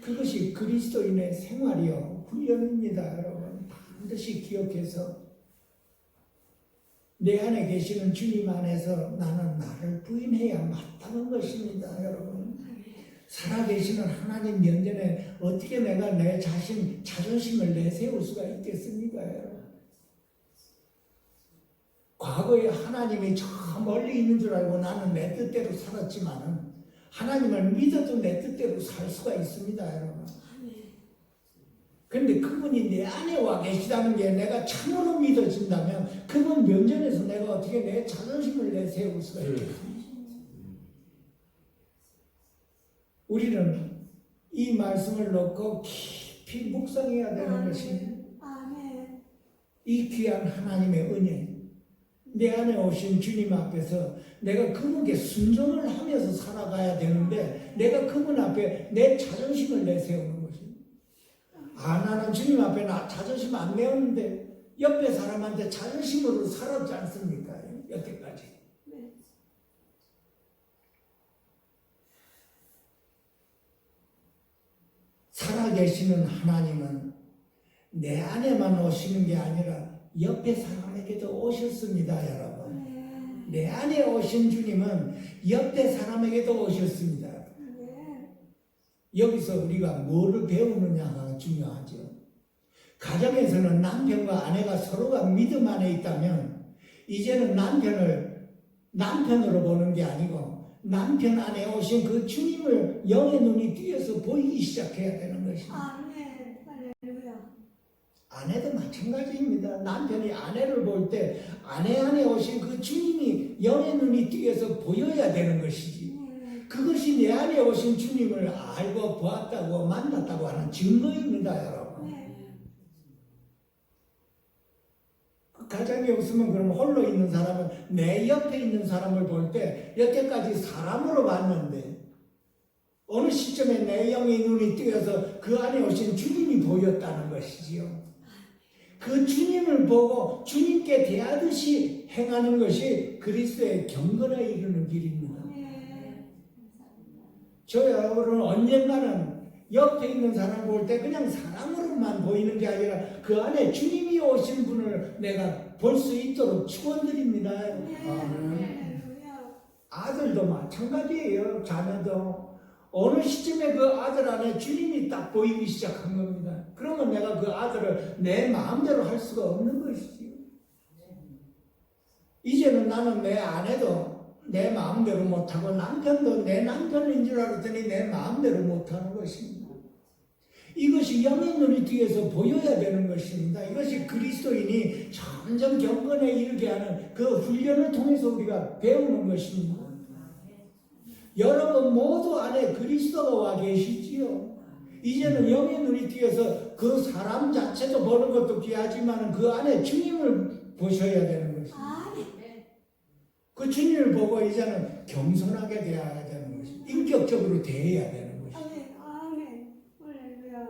A: 그것이 그리스도인의 생활이요 훈련입니다. 여러분 반드시 기억해서 내 안에 계시는 주님 안에서 나는 나를 부인해야 마땅한 것입니다. 여러분 살아계시는 하나님 면전에 어떻게 내가 내 자신 자존심을 내세울 수가 있겠습니까? 여러분 과거에 하나님이 저 멀리 있는 줄 알고 나는 내 뜻대로 살았지만은 하나님을 믿어도 내 뜻대로 살 수가 있습니다, 여러분. 그런데 그분이 내 안에 와 계시다는 게 내가 참으로 믿어진다면 그분 면전에서 내가 어떻게 내 자존심을 내세울 수가 있겠습니까? 우리는 이 말씀을 놓고 깊이 묵상해야 되는 것입니다. 이 귀한 하나님의 은혜, 내 안에 오신 주님 앞에서 내가 그분께 순종을 하면서 살아가야 되는데 내가 그분 앞에 내 자존심을 내세우는 것입니다. 나는 주님 앞에 나 자존심 안 내었는데 옆에 사람한테 자존심으로 살았지 않습니까? 여태까지. 살아계시는 하나님은 내 안에만 오시는 게 아니라 옆에 사람에게도 오셨습니다, 여러분. 내 안에 오신 주님은 옆에 사람에게도 오셨습니다. 여기서 우리가 뭐를 배우느냐가 중요하죠. 가정에서는 남편과 아내가 서로가 믿음 안에 있다면 이제는 남편을 남편으로 보는 게 아니고 남편 안에 오신 그 주님을 영의 눈이 띄어서 보이기 시작해야 되는 것입니다. 아내도 마찬가지입니다. 남편이 아내를 볼 때 아내 안에 오신 그 주님이 영의 눈이 띄어서 보여야 되는 것이지. 그것이 내 안에 오신 주님을 알고 보았다고 만났다고 하는 증거입니다, 여러분. 가정이 없으면 그럼 홀로 있는 사람은 내 옆에 있는 사람을 볼 때 여태까지 사람으로 봤는데 어느 시점에 내 영의 눈이 띄어서 그 안에 오신 주님이 보였다는 것이지요. 그 주님을 보고 주님께 대하듯이 행하는 것이 그리스도의 경건에 이르는 길입니다. 저 여러분은 언젠가는 옆에 있는 사람을 볼 때 그냥 사람으로만 보이는 게 아니라 그 안에 주님이 오신 분을 내가 볼 수 있도록 축원드립니다. 아들도 마찬가지예요. 자녀도 어느 시점에 그 아들 안에 주님이 딱 보이기 시작한 겁니다. 그러면 내가 그 아들을 내 마음대로 할 수가 없는 것이지요. 이제는 나는 내 아내도 내 마음대로 못하고 남편도 내 남편인 줄 알았더니 내 마음대로 못하는 것입니다. 이것이 영의 눈이 뒤에서 보여야 되는 것입니다. 이것이 그리스도인이 점점 경건에 이르게 하는 그 훈련을 통해서 우리가 배우는 것입니다. 여러분 모두 안에 그리스도가 와 계시지요. 이제는 영의 눈이 뒤에서 그 사람 자체도 보는 것도 귀하지만 그 안에 주님을 보셔야 되는 것입니다.
C: 아멘.
A: 그 주님을 보고 이제는 겸손하게 대해야 되는 것입니다. 인격적으로 대해야 되는 것입니다.
C: 아멘. 아멘. 할렐루야.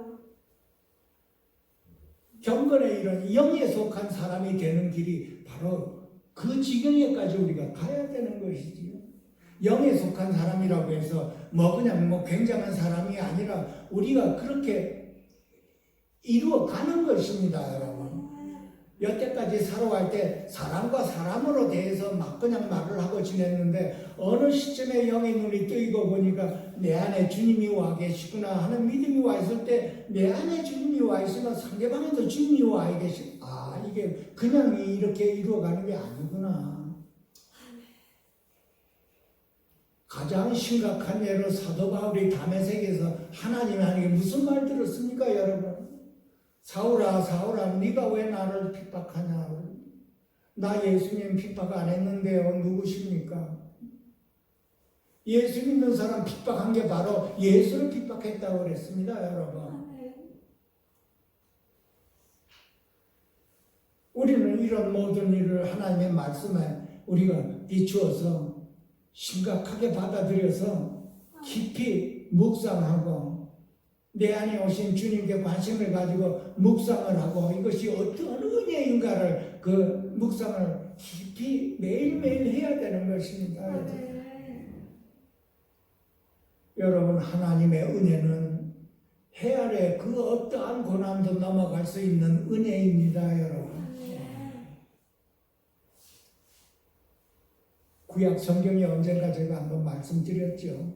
A: 경건에 이런 영에 속한 사람이 되는 길이 바로 그 지경에까지 우리가 가야 되는 것이지요. 영에 속한 사람이라고 해서 그냥 굉장한 사람이 아니라 우리가 그렇게 이루어가는 것입니다, 여러분. 여태까지 살아갈 때 사람과 사람으로 대해서 막 그냥 말을 하고 지냈는데 어느 시점에 영의 눈이 뜨이고 보니까 내 안에 주님이 와 계시구나 하는 믿음이 와 있을 때 내 안에 주님이 와 있으면 상대방에도 주님이 와 계시. 이게 그냥 이렇게 이루어가는 게 아니구나. 가장 심각한 예로 사도 바울이 다메섹에서 하나님이 무슨 말 들었습니까, 여러분? 사울아, 사울아, 네가 왜 나를 핍박하냐? 나 예수님 핍박 안 했는데요. 누구십니까? 예수 믿는 사람 핍박한 게 바로 예수를 핍박했다고 그랬습니다, 여러분.
C: 아멘.
A: 우리는 이런 모든 일을 하나님의 말씀에 우리가 비추어서 심각하게 받아들여서 깊이 묵상하고 내 안에 오신 주님께 관심을 가지고 묵상을 하고 이것이 어떤 은혜인가를 그 묵상을 깊이 매일매일 해야 되는 것입니다.
C: 아멘.
A: 여러분 하나님의 은혜는 해아래 그 어떠한 고난도 넘어갈 수 있는 은혜입니다, 여러분. 구약 성경에 언젠가 제가 한번 말씀드렸죠.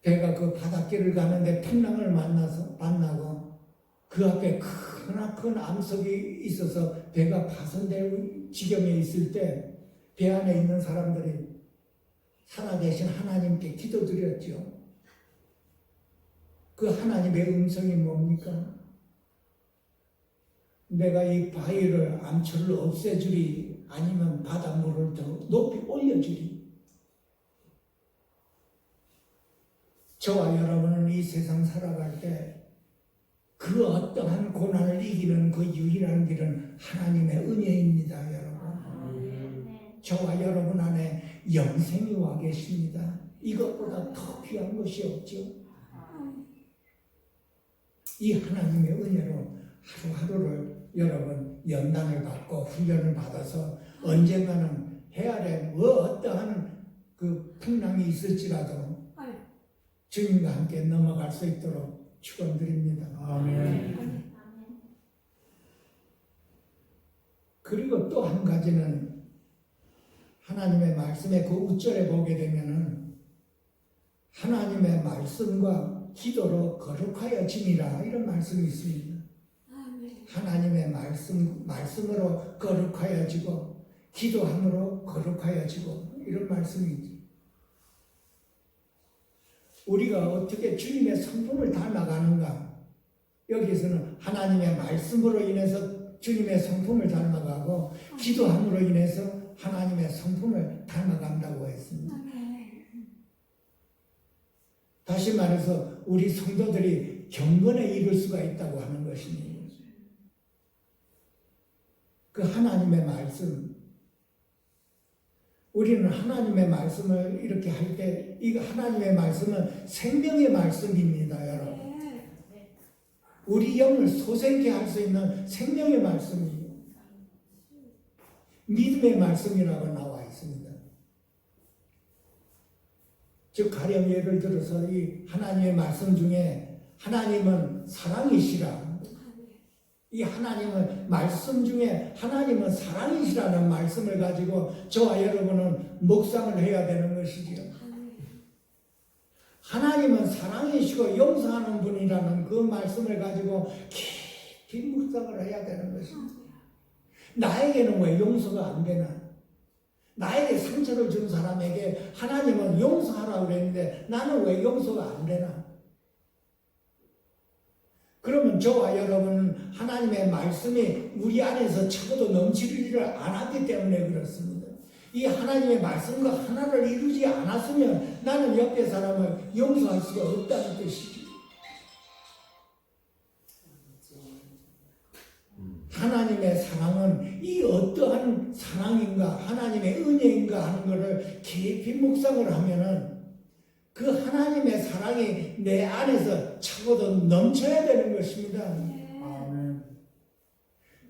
A: 배가 그 바닷길을 가는데 풍랑을 만나고 그 앞에 크나큰 암석이 있어서 배가 파손될 지경에 있을 때 배 안에 있는 사람들이 살아계신 하나님께 기도드렸죠. 그 하나님의 음성이 뭡니까? 내가 이 바위를 암초를 없애주리 아니면 바닷물을 더 높이 올려주리. 저와 여러분은 이 세상 살아갈 때 그 어떠한 고난을 이기는 그 유일한 길은 하나님의 은혜입니다, 여러분. 저와 여러분 안에 영생이 와 계십니다. 이것보다 더 귀한 것이 없죠. 이 하나님의 은혜로 하루하루를 여러분 연단을 받고 훈련을 받아서 언젠가는 해아래 어떠한 그 풍랑이 있을지라도 주님과 함께 넘어갈 수 있도록 축원드립니다.
B: 아멘.
A: 그리고 또 한 가지는 하나님의 말씀의 그 우절에 보게 되면은 하나님의 말씀과 기도로 거룩하여짐이라 이런 말씀이 있습니다. 하나님의 말씀으로 거룩하여지고 기도함으로 거룩하여지고 이런 말씀이 있죠. 우리가 어떻게 주님의 성품을 닮아가는가? 여기서는 하나님의 말씀으로 인해서 주님의 성품을 닮아가고 기도함으로 인해서 하나님의 성품을 닮아간다고 했습니다. 다시 말해서 우리 성도들이 경건에 이를 수가 있다고 하는 것입니다. 그 하나님의 말씀, 우리는 하나님의 말씀을 이렇게 할 때 이 하나님의 말씀은 생명의 말씀입니다, 여러분. 우리 영을 소생케 할 수 있는 생명의 말씀이에요. 믿음의 말씀이라고 나와 있습니다. 즉 가령 예를 들어서 이 하나님의 말씀 중에 하나님은 사랑이시라. 이 하나님은 말씀 중에 하나님은 사랑이시라는 말씀을 가지고 저와 여러분은 묵상을 해야 되는 것이지요. 하나님은 사랑이시고 용서하는 분이라는 그 말씀을 가지고 깊이 묵상을 해야 되는 것입니다. 나에게는 왜 용서가 안 되나? 나에게 상처를 준 사람에게 하나님은 용서하라고 그랬는데 나는 왜 용서가 안 되나? 그러면 저와 여러분은 하나님의 말씀이 우리 안에서 차고도 넘치기를 안 하기 때문에 그렇습니다. 이 하나님의 말씀과 하나를 이루지 않았으면 나는 옆에 사람을 용서할 수가 없다는 뜻이죠. 하나님의 사랑은 이 어떠한 사랑인가 하나님의 은혜인가 하는 것을 깊이 묵상을 하면은 그 하나님의 사랑이 내 안에서 차고도 넘쳐야 되는 것입니다.
B: 아멘.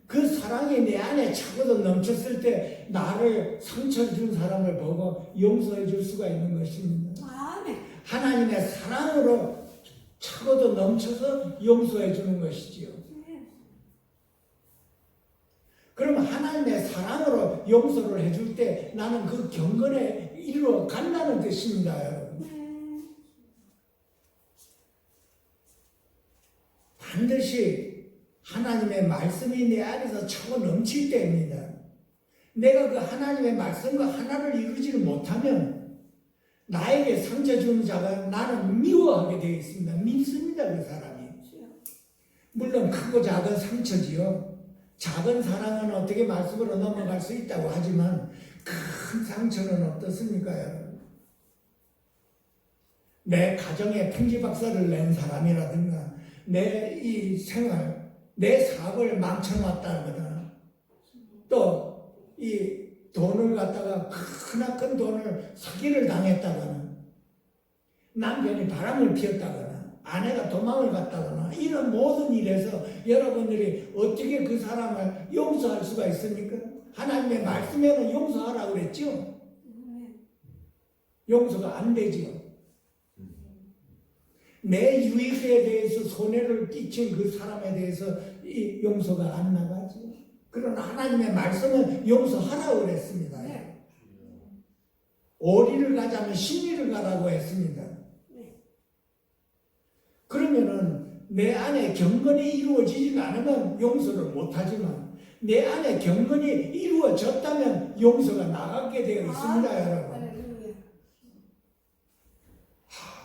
A: 그 사랑이 내 안에 차고도 넘쳤을 때 나를 상처 준 사람을 보고 용서해 줄 수가 있는 것입니다.
C: 아멘.
A: 하나님의 사랑으로 차고도 넘쳐서 용서해 주는 것이지요. 그러면 하나님의 사랑으로 용서를 해줄 때 나는 그 경건에 이루어 간다는 뜻입니다, 여러분. 반드시 하나님의 말씀이 내 안에서 차고 넘칠 때입니다. 내가 그 하나님의 말씀과 하나를 이루지를 못하면 나에게 상처 주는 자가 나는 미워하게 되어 있습니다. 믿습니다, 그 사람이. 물론 크고 작은 상처지요. 작은 사랑은 어떻게 말씀으로 넘어갈 수 있다고 하지만 큰 상처는 어떻습니까, 여러분? 내 가정에 풍지박살을 낸 사람이라든가 내 이 생활, 내 사업을 망쳐놨다거나 또 이 돈을 갖다가 크나큰 돈을 사기를 당했다거나 남편이 바람을 피웠다거나 아내가 도망을 갔다거나 이런 모든 일에서 여러분들이 어떻게 그 사람을 용서할 수가 있습니까? 하나님의 말씀에는 용서하라고 그랬죠? 용서가 안 되지요. 내 유익에 대해서 손해를 끼친 그 사람에 대해서 이 용서가 안 나가죠. 그러나 하나님의 말씀은 용서하라고 그랬습니다. 오리를 가자면 신리를 가라고 했습니다. 그러면은 내 안에 경건이 이루어지지가 않으면 용서를 못하지만 내 안에 경건이 이루어졌다면 용서가 나가게 되어 있습니다, 여러분.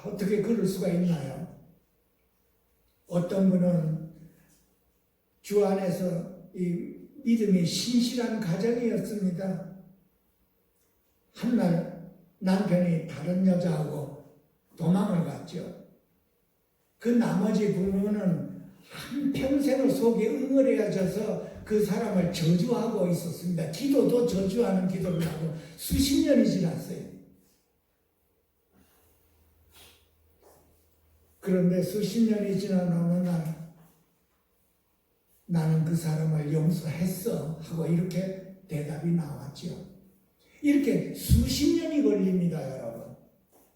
A: 어떻게 그럴 수가 있나요? 어떤 분은 주 안에서 이 믿음이 신실한 가정이었습니다. 한날 남편이 다른 여자하고 도망을 갔죠. 그 나머지 부부는 한평생을 속에 응어리어져서 그 사람을 저주하고 있었습니다. 기도도 저주하는 기도를 하고 수십 년이 지났어요. 그런데 수십 년이 지난 어느 날 나는 그 사람을 용서했어 하고 이렇게 대답이 나왔죠. 이렇게 수십 년이 걸립니다, 여러분.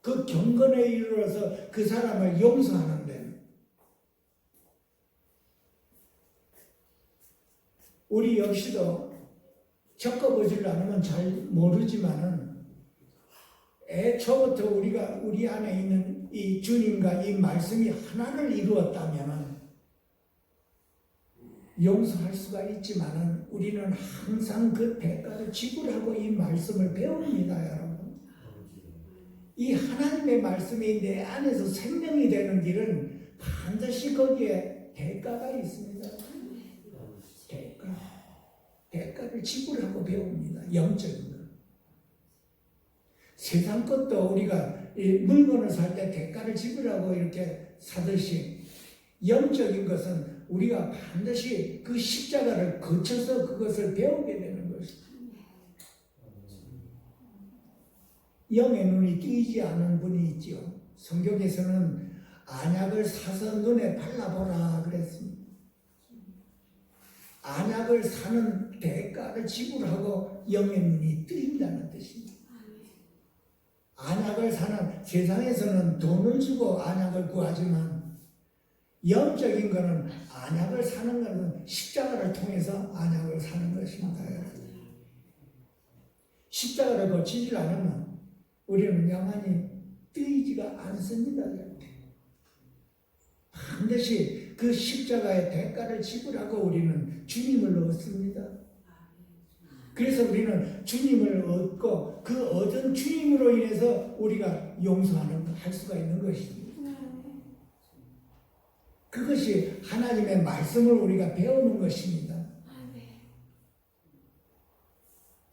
A: 그 경건에 이르러서 그 사람을 용서하는데 우리 역시도 겪어보질 않으면 잘 모르지만은 애초부터 우리가 우리 안에 있는 이 주님과 이 말씀이 하나를 이루었다면은 용서할 수가 있지만은 우리는 항상 그 대가를 지불하고 이 말씀을 배웁니다, 여러분. 이 하나님의 말씀이 내 안에서 생명이 되는 길은 반드시 거기에 대가가 있습니다. 대가를 지불하고 배웁니다. 영적인 것. 세상 것도 우리가 이 물건을 살 때 대가를 지불하고 이렇게 사듯이 영적인 것은 우리가 반드시 그 십자가를 거쳐서 그것을 배우게 되는 것입니다. 영의 눈이 뜨이지 않은 분이 있죠. 성경에서는 안약을 사서 눈에 발라보라 그랬습니다. 안약을 사는 대가를 지불하고 영의 눈이 뜨인다는 뜻입니다. 안약을 사는 세상에서는 돈을 주고 안약을 구하지만 영적인 것은 안약을 사는 것은 십자가를 통해서 안약을 사는 것입니다. 십자가를 거치지 않으면 우리는 영원히 뜨이지가 않습니다. 반드시 그 십자가의 대가를 지불하고 우리는 주님을 얻습니다. 그래서 우리는 주님을 얻고 그 얻은 주님으로 인해서 우리가 용서하는 할 수가 있는 것입니다. 그것이 하나님의 말씀을 우리가 배우는 것입니다.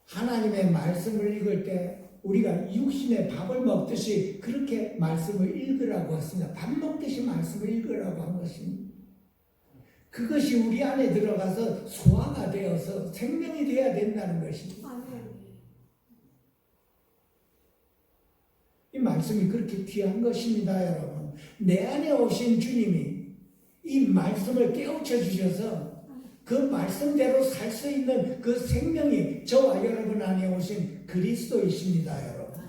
A: 하나님의 말씀을 읽을 때 우리가 육신의 밥을 먹듯이 그렇게 말씀을 읽으라고 했습니다. 밥 먹듯이 말씀을 읽으라고 한 것입니다. 그것이 우리 안에 들어가서 소화가 되어서 생명이 되어야 된다는 것입니다. 이 말씀이 그렇게 귀한 것입니다, 여러분. 내 안에 오신 주님이 이 말씀을 깨우쳐 주셔서 그 말씀대로 살 수 있는 그 생명이 저와 여러분 안에 오신 그리스도이십니다, 여러분.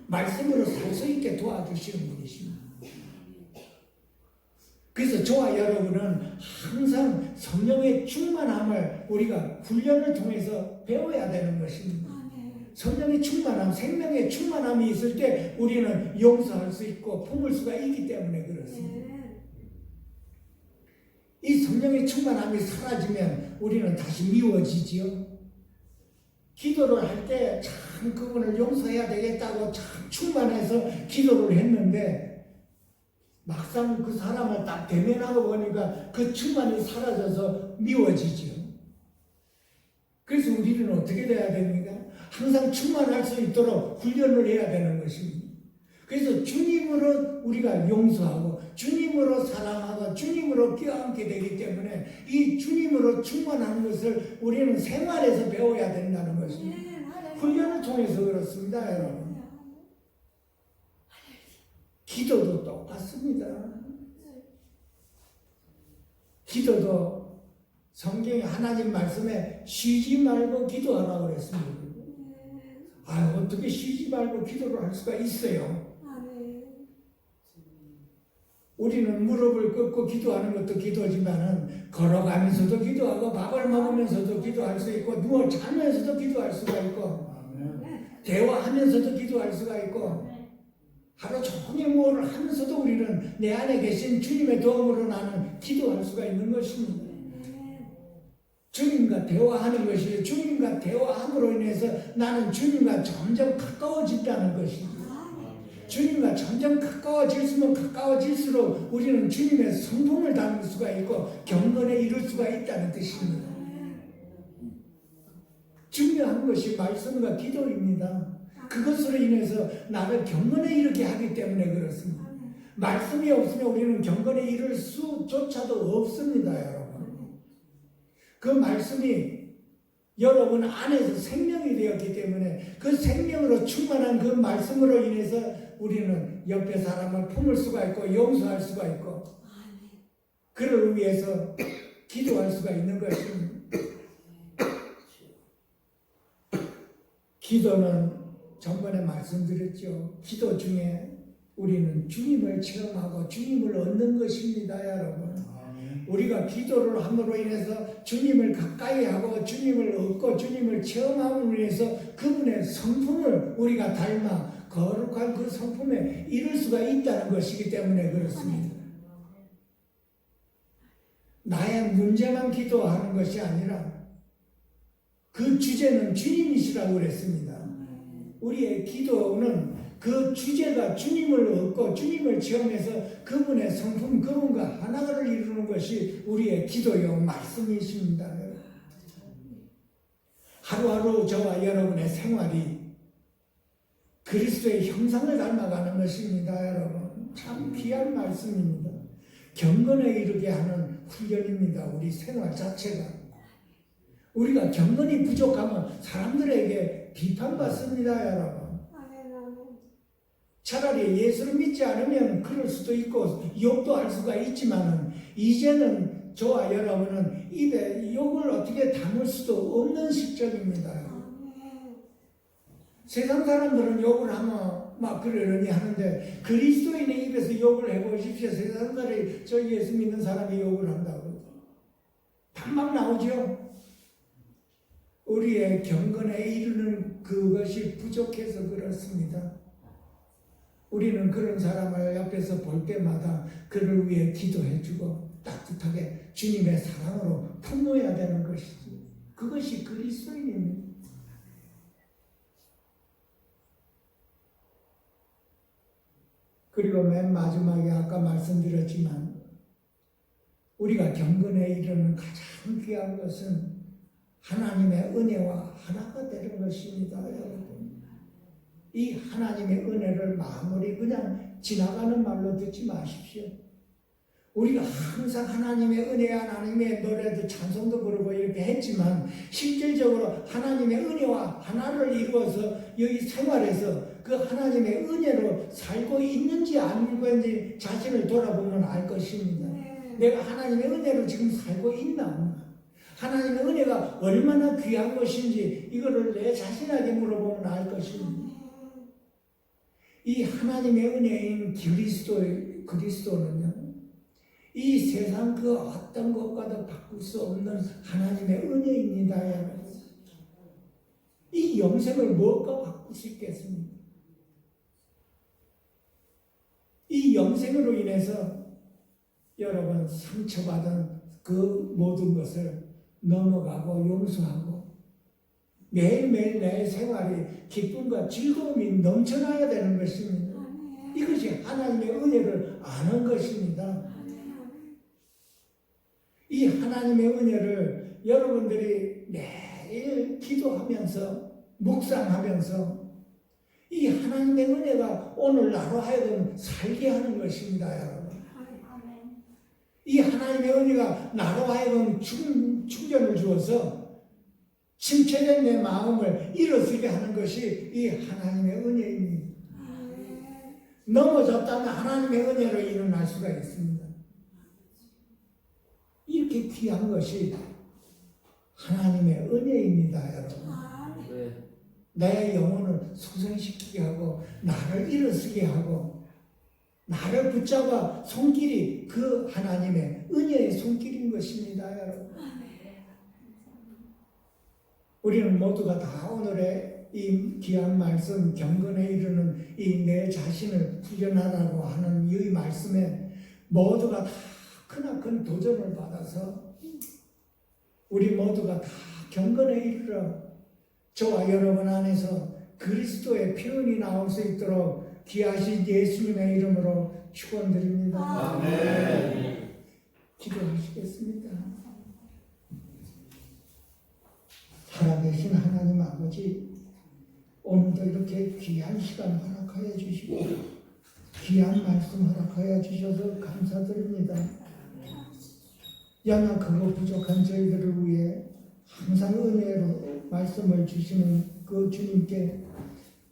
A: 말씀으로 살 수 있게 도와주시는 분이십니다. 그래서 저와 여러분은 항상 성령의 충만함을 우리가 훈련을 통해서 배워야 되는 것입니다. 성령의 충만함, 생명의 충만함이 있을 때 우리는 용서할 수 있고 품을 수가 있기 때문에 그렇습니다. 이 성령의 충만함이 사라지면 우리는 다시 미워지지요. 기도를 할 때 참 그분을 용서해야 되겠다고 참 충만해서 기도를 했는데 막상 그 사람을 딱 대면하고 보니까 그 충만이 사라져서 미워지지요. 그래서 우리는 어떻게 돼야 됩니까? 항상 충만할 수 있도록 훈련을 해야 되는 것입니다. 그래서 주님으로 우리가 용서하고 주님으로 사랑하고 주님으로 껴안게 되기 때문에 이 주님으로 충만한 것을 우리는 생활에서 배워야 된다는 것입니다. 훈련을 통해서 그렇습니다, 여러분. 기도도 똑같습니다. 기도도 성경에 하나님 말씀에 쉬지 말고 기도하라고 그랬습니다. 어떻게 쉬지 말고 기도를 할 수가 있어요? 우리는 무릎을 꿇고 기도하는 것도 기도지만은 걸어가면서도 기도하고 밥을 먹으면서도 기도할 수 있고 누워 자면서도 기도할 수가 있고 대화하면서도 기도할 수가 있고 하루 종일 뭐를 하면서도 우리는 내 안에 계신 주님의 도움으로 나는 기도할 수가 있는 것입니다. 주님과 대화하는 것이 주님과 대화함으로 인해서 나는 주님과 점점 가까워진다는 것입니다. 주님과 점점 가까워질수록 가까워질수록 우리는 주님의 성품을 담을 수가 있고 경건에 이룰 수가 있다는 뜻입니다. 중요한 것이 말씀과 기도입니다. 그것으로 인해서 나를 경건에 이르게 하기 때문에 그렇습니다. 말씀이 없으면 우리는 경건에 이를 수조차도 없습니다, 여러분. 그 말씀이 여러분 안에서 생명이 되었기 때문에 그 생명으로 충만한 그 말씀으로 인해서 우리는 옆에 사람을 품을 수가 있고 용서할 수가 있고 그를 위해서 기도할 수가 있는 것입니다. 기도는 전번에 말씀드렸죠. 기도 중에 우리는 주님을 체험하고 주님을 얻는 것입니다, 여러분. 우리가 기도를 함으로 인해서 주님을 가까이 하고 주님을 얻고 주님을 체험함으로 인해서 그분의 성품을 우리가 닮아 거룩한 그 성품에 이룰 수가 있다는 것이기 때문에 그렇습니다. 나의 문제만 기도하는 것이 아니라 그 주제는 주님이시라고 그랬습니다. 우리의 기도는 그 주제가 주님을 얻고 주님을 체험해서 그분의 성품, 그분과 하나를 이루는 것이 우리의 기도요 말씀이십니다. 하루하루 저와 여러분의 생활이 그리스도의 형상을 닮아가는 것입니다, 여러분. 참 귀한 말씀입니다. 경건에 이르게 하는 훈련입니다. 우리 생활 자체가. 우리가 경건이 부족하면 사람들에게 비판받습니다, 여러분. 차라리 예수를 믿지 않으면 그럴 수도 있고 욕도 할 수가 있지만 이제는 저와 여러분은 입에 욕을 어떻게 담을 수도 없는 시점입니다. 세상 사람들은 욕을 하면 막 그러려니 하는데 그리스도인의 입에서 욕을 해보십시오. 세상 사람이 저 예수 믿는 사람이 욕을 한다고 반박 나오죠. 우리의 경건에 이르는 그것이 부족해서 그렇습니다. 우리는 그런 사람을 옆에서 볼 때마다 그를 위해 기도해주고 따뜻하게 주님의 사랑으로 품어야 되는 것이지. 그것이 그리스도인입니다. 그리고 맨 마지막에 아까 말씀드렸지만 우리가 경건에 이르는 가장 귀한 것은 하나님의 은혜와 하나가 되는 것입니다, 여러분. 이 하나님의 은혜를 마무리 그냥 지나가는 말로 듣지 마십시오. 우리가 항상 하나님의 은혜, 하나님의 노래도 찬송도 부르고 이렇게 했지만 실질적으로 하나님의 은혜와 하나를 이루어서 여기 생활에서 그 하나님의 은혜로 살고 있는지 아니고 있는지 자신을 돌아보면 알 것입니다. 내가 하나님의 은혜로 지금 살고 있나 없나? 하나님의 은혜가 얼마나 귀한 것인지 이거를 내 자신에게 물어보면 알 것입니다. 이 하나님의 은혜인 그리스도는요, 이 세상 그 어떤 것과도 바꿀 수 없는 하나님의 은혜입니다, 여러분. 이 영생을 무엇과 바꿀 수 있겠습니까? 이 영생으로 인해서 여러분 상처받은 그 모든 것을 넘어가고 용서하고 매일매일 내 생활이 기쁨과 즐거움이 넘쳐나야 되는 것입니다. 이것이 하나님의 은혜를 아는 것입니다. 이 하나님의 은혜를 여러분들이 매일 기도하면서 묵상하면서 이 하나님의 은혜가 오늘 나로 하여금 살게 하는 것입니다, 여러분. 이 하나님의 은혜가 나로 하여금 충전을 주어서 침체된 내 마음을 일어서게 하는 것이 이 하나님의 은혜입니다. 넘어졌다면 하나님의 은혜로 일어날 수가 있습니다. 이렇게 귀한 것이 하나님의 은혜입니다, 여러분.
B: 네.
A: 내 영혼을 소생시키게 하고 나를 일어서게 하고 나를 붙잡아 손길이 그 하나님의 은혜의 손길인 것입니다, 여러분. 우리는 모두가 다 오늘의 이 귀한 말씀, 경건에 이르는 이 내 자신을 훈련하라고 하는 이 말씀에 모두가 다 크나큰 도전을 받아서 우리 모두가 다 경건에 이르러 저와 여러분 안에서 그리스도의 표현이 나올 수 있도록 귀하신 예수님의 이름으로 축원드립니다.
B: 아멘.
A: 기도하시겠습니다. 살아계신 하나님 아버지, 오늘도 이렇게 귀한 시간 허락하여 주시고 귀한 말씀 허락하여 주셔서 감사드립니다. 연약하고 부족한 저희들을 위해 항상 은혜로 말씀을 주시는 그 주님께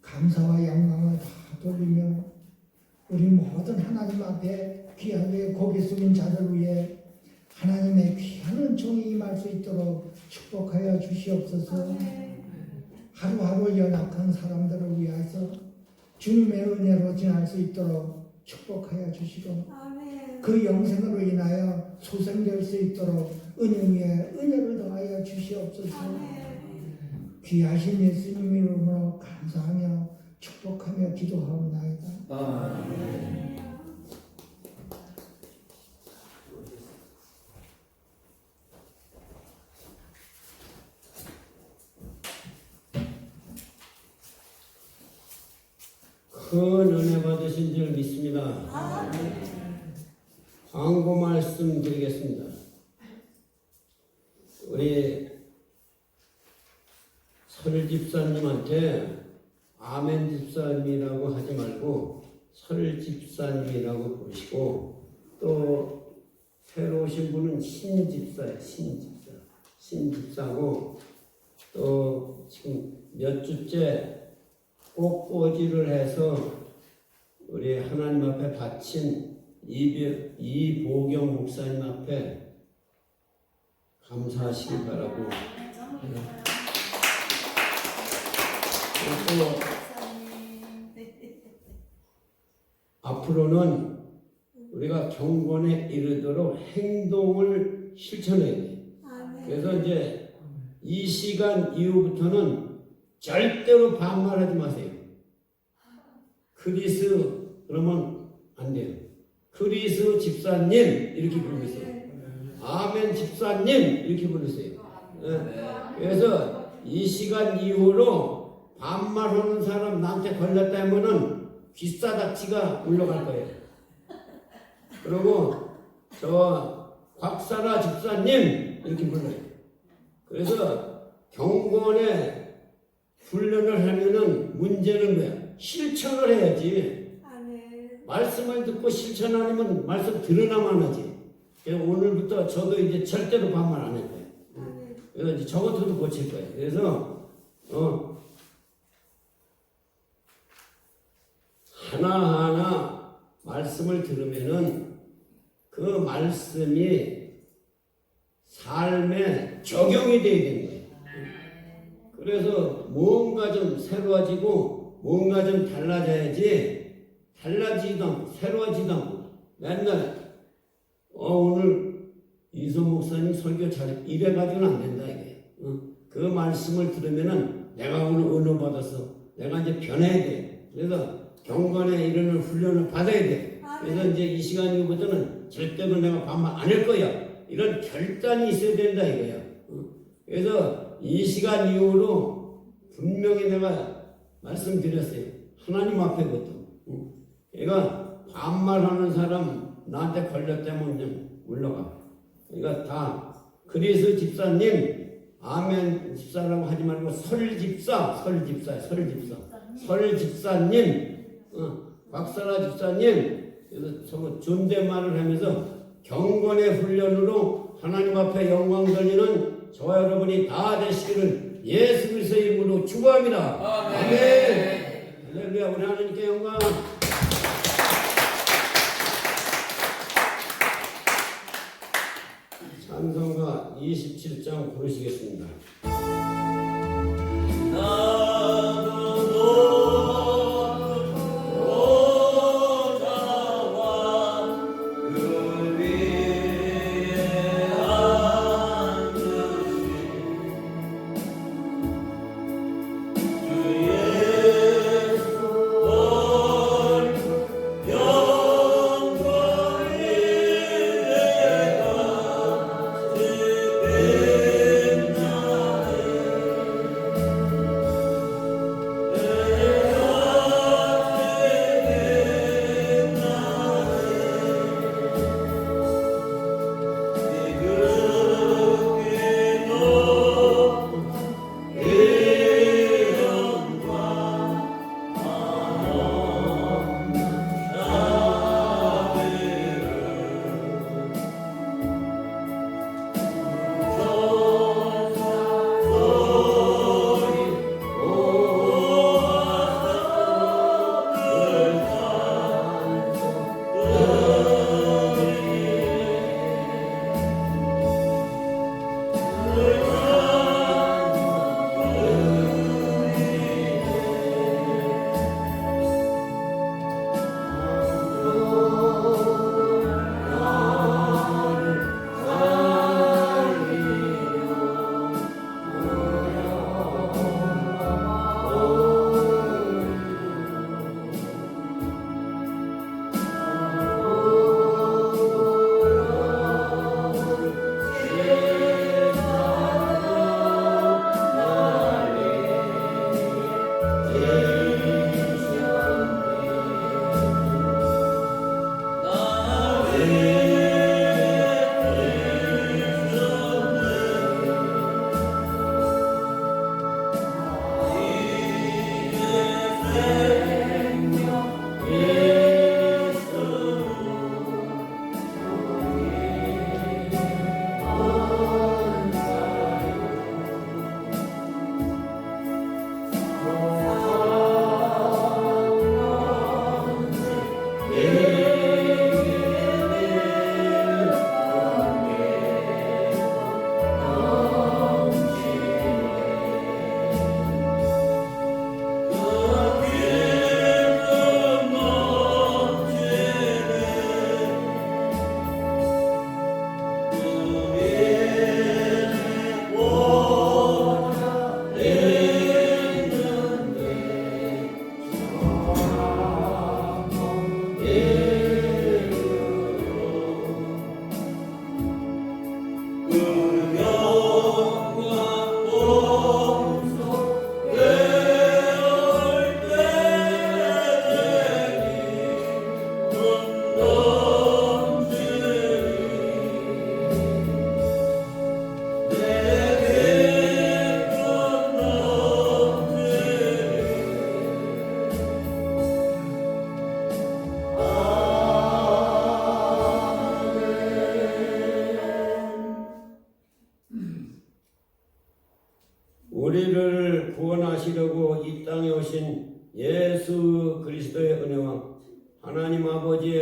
A: 감사와 영광을 다 돌리며 우리 모든 하나님 앞에 귀하게 고개 숙인 자들 위해 하나님의 귀한 은총이 임할 수 있도록 축복하여 주시옵소서. 하루하루 연약한 사람들을 위해서 주님의 은혜로 지날 수 있도록 축복하여 주시고 그 영생으로 인하여 소생될 수 있도록 은혜 위에 은혜를 더하여 주시옵소서. 귀하신 예수님 이름으로 감사하며 축복하며 기도하옵나이다.
B: 아멘. 큰 은혜 받으신 줄 믿습니다. 광고 말씀 드리겠습니다. 우리 설 집사님한테 아멘 집사님이라고 하지 말고 설 집사님이라고 부르시고, 또 새로 오신 분은 신 집사예요. 신 집사고, 또 지금 몇 주째 꽃꽂이를 해서 우리 하나님 앞에 바친 이보경 목사님 앞에 감사하시기 바라고. 그리고 앞으로는 우리가 경건에 이르도록 행동을 실천해야 돼요. 그래서 이제 이 시간 이후부터는 절대로 반말하지 마세요. 크리스 그러면 안 돼요. 크리스 집사님 이렇게 부르세요. 아멘 집사님 이렇게 부르세요. 그래서 이 시간 이후로 반말하는 사람 나한테 걸렸다면은 귀싸닥치가 물러갈 거예요. 그리고 저 곽사라 집사님 이렇게 불러요. 그래서 경건의 훈련을 하면은 문제는 뭐야? 실천을 해야지.
C: 아멘.
B: 말씀을 듣고 실천 안 하면 말씀 들으나만 하지. 그래서 오늘부터 저도 이제 절대로 반말 안 할 거예요.
C: 아멘.
B: 그래서 이제 저것도 고칠 거예요. 그래서 하나하나 말씀을 들으면은 그 말씀이 삶에 적용이 돼야 되는 거예요. 그래서 뭔가 좀 새로워지고 뭔가 좀 달라져야지, 달라지지도 않고 새로워지지도 않고 맨날 오늘 이소 목사님 설교 잘해 이래가지고는 안 된다 이게. 그 말씀을 들으면은 내가 오늘 은혜 받았어, 내가 이제 변해야 돼. 그래서 경건의 이런 훈련을 받아야 돼. 그래서 이제 이 시간 이후부터는 절대로 내가 반말 안 할 거야, 이런 결단이 있어야 된다 이거야. 그래서 이 시간 이후로 분명히 내가 말씀드렸어요. 하나님 앞에부터. 그러니까 반말하는 사람 나한테 걸렸다면 그냥 물러가. 그러니까 다 그리스 집사님, 아멘 집사라고 하지 말고 설집사, 설집사님, 박사라 집사님. 그래서 서로 존댓말을 하면서 경건의 훈련으로 하나님 앞에 영광 돌리는 저와 여러분이 다 되시기를 예수 그리스도의 이름으로 축원합니다. 아멘. 할렐루야. 우리 하나님께 영광. 찬송가 27장 부르시겠습니다.
D: 나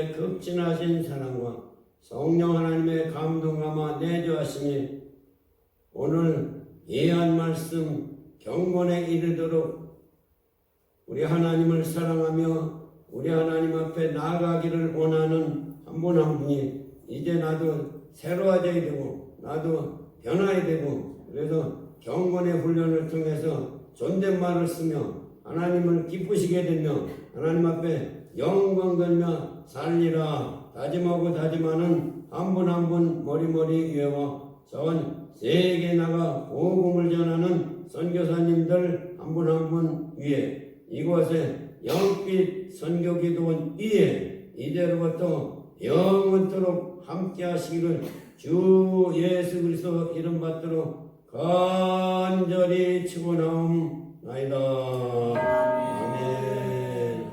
B: 우리에게 극진하신 사랑과 성령 하나님의 감동감화 내주하시니 오늘 예한 말씀 경건에 이르도록 우리 하나님을 사랑하며 우리 하나님 앞에 나아가기를 원하는 한 분 한 분이 이제 나도 새로워져야 되고 나도 변화해야 되고 그래서 경건의 훈련을 통해서 존댓말을 쓰며 하나님을 기쁘시게 되며 하나님 앞에 영광 돌며 살리라 다짐하고 다짐하는 한 분 한 분 머리머리 위에와 전 세계 나가 복음을 전하는 선교사님들 한 분 한 분 위에 이곳에 영빛 선교기도원 위에 이제로부터 영원토록 함께 하시기를 주 예수 그리스도 이름 받도록 간절히 축원하옵나이다. 아멘.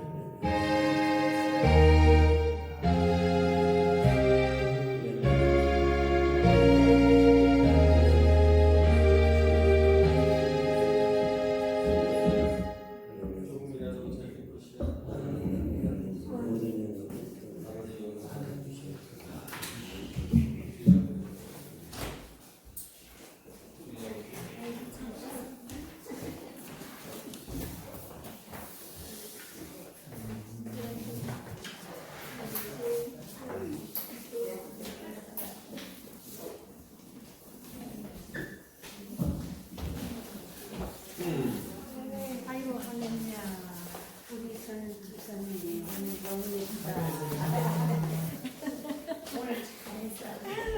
C: 아이고 할렐루야. 우리 선 집사님 오늘 너무 예쁘다. 오늘 잘했어.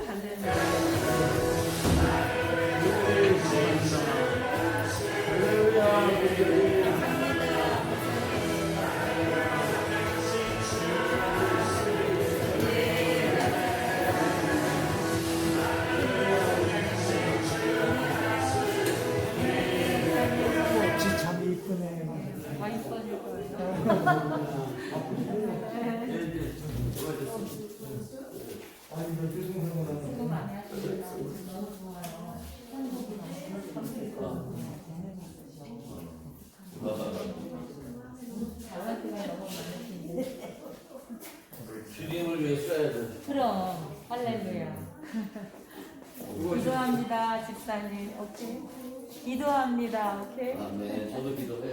C: 할렐루야.
A: 꽃이 참 이쁘네.
C: 많이 빠질 거예요. 수고 많이 하셨습니다. 너무 좋아요. 잘난티가 너무 많으신데.
D: 주님을 위해 써야 돼.
C: 그럼 할렐루야. 기도합니다, 집사님. 오케이. 기도합니다. 오케이.
D: 아멘. 저도 기도해.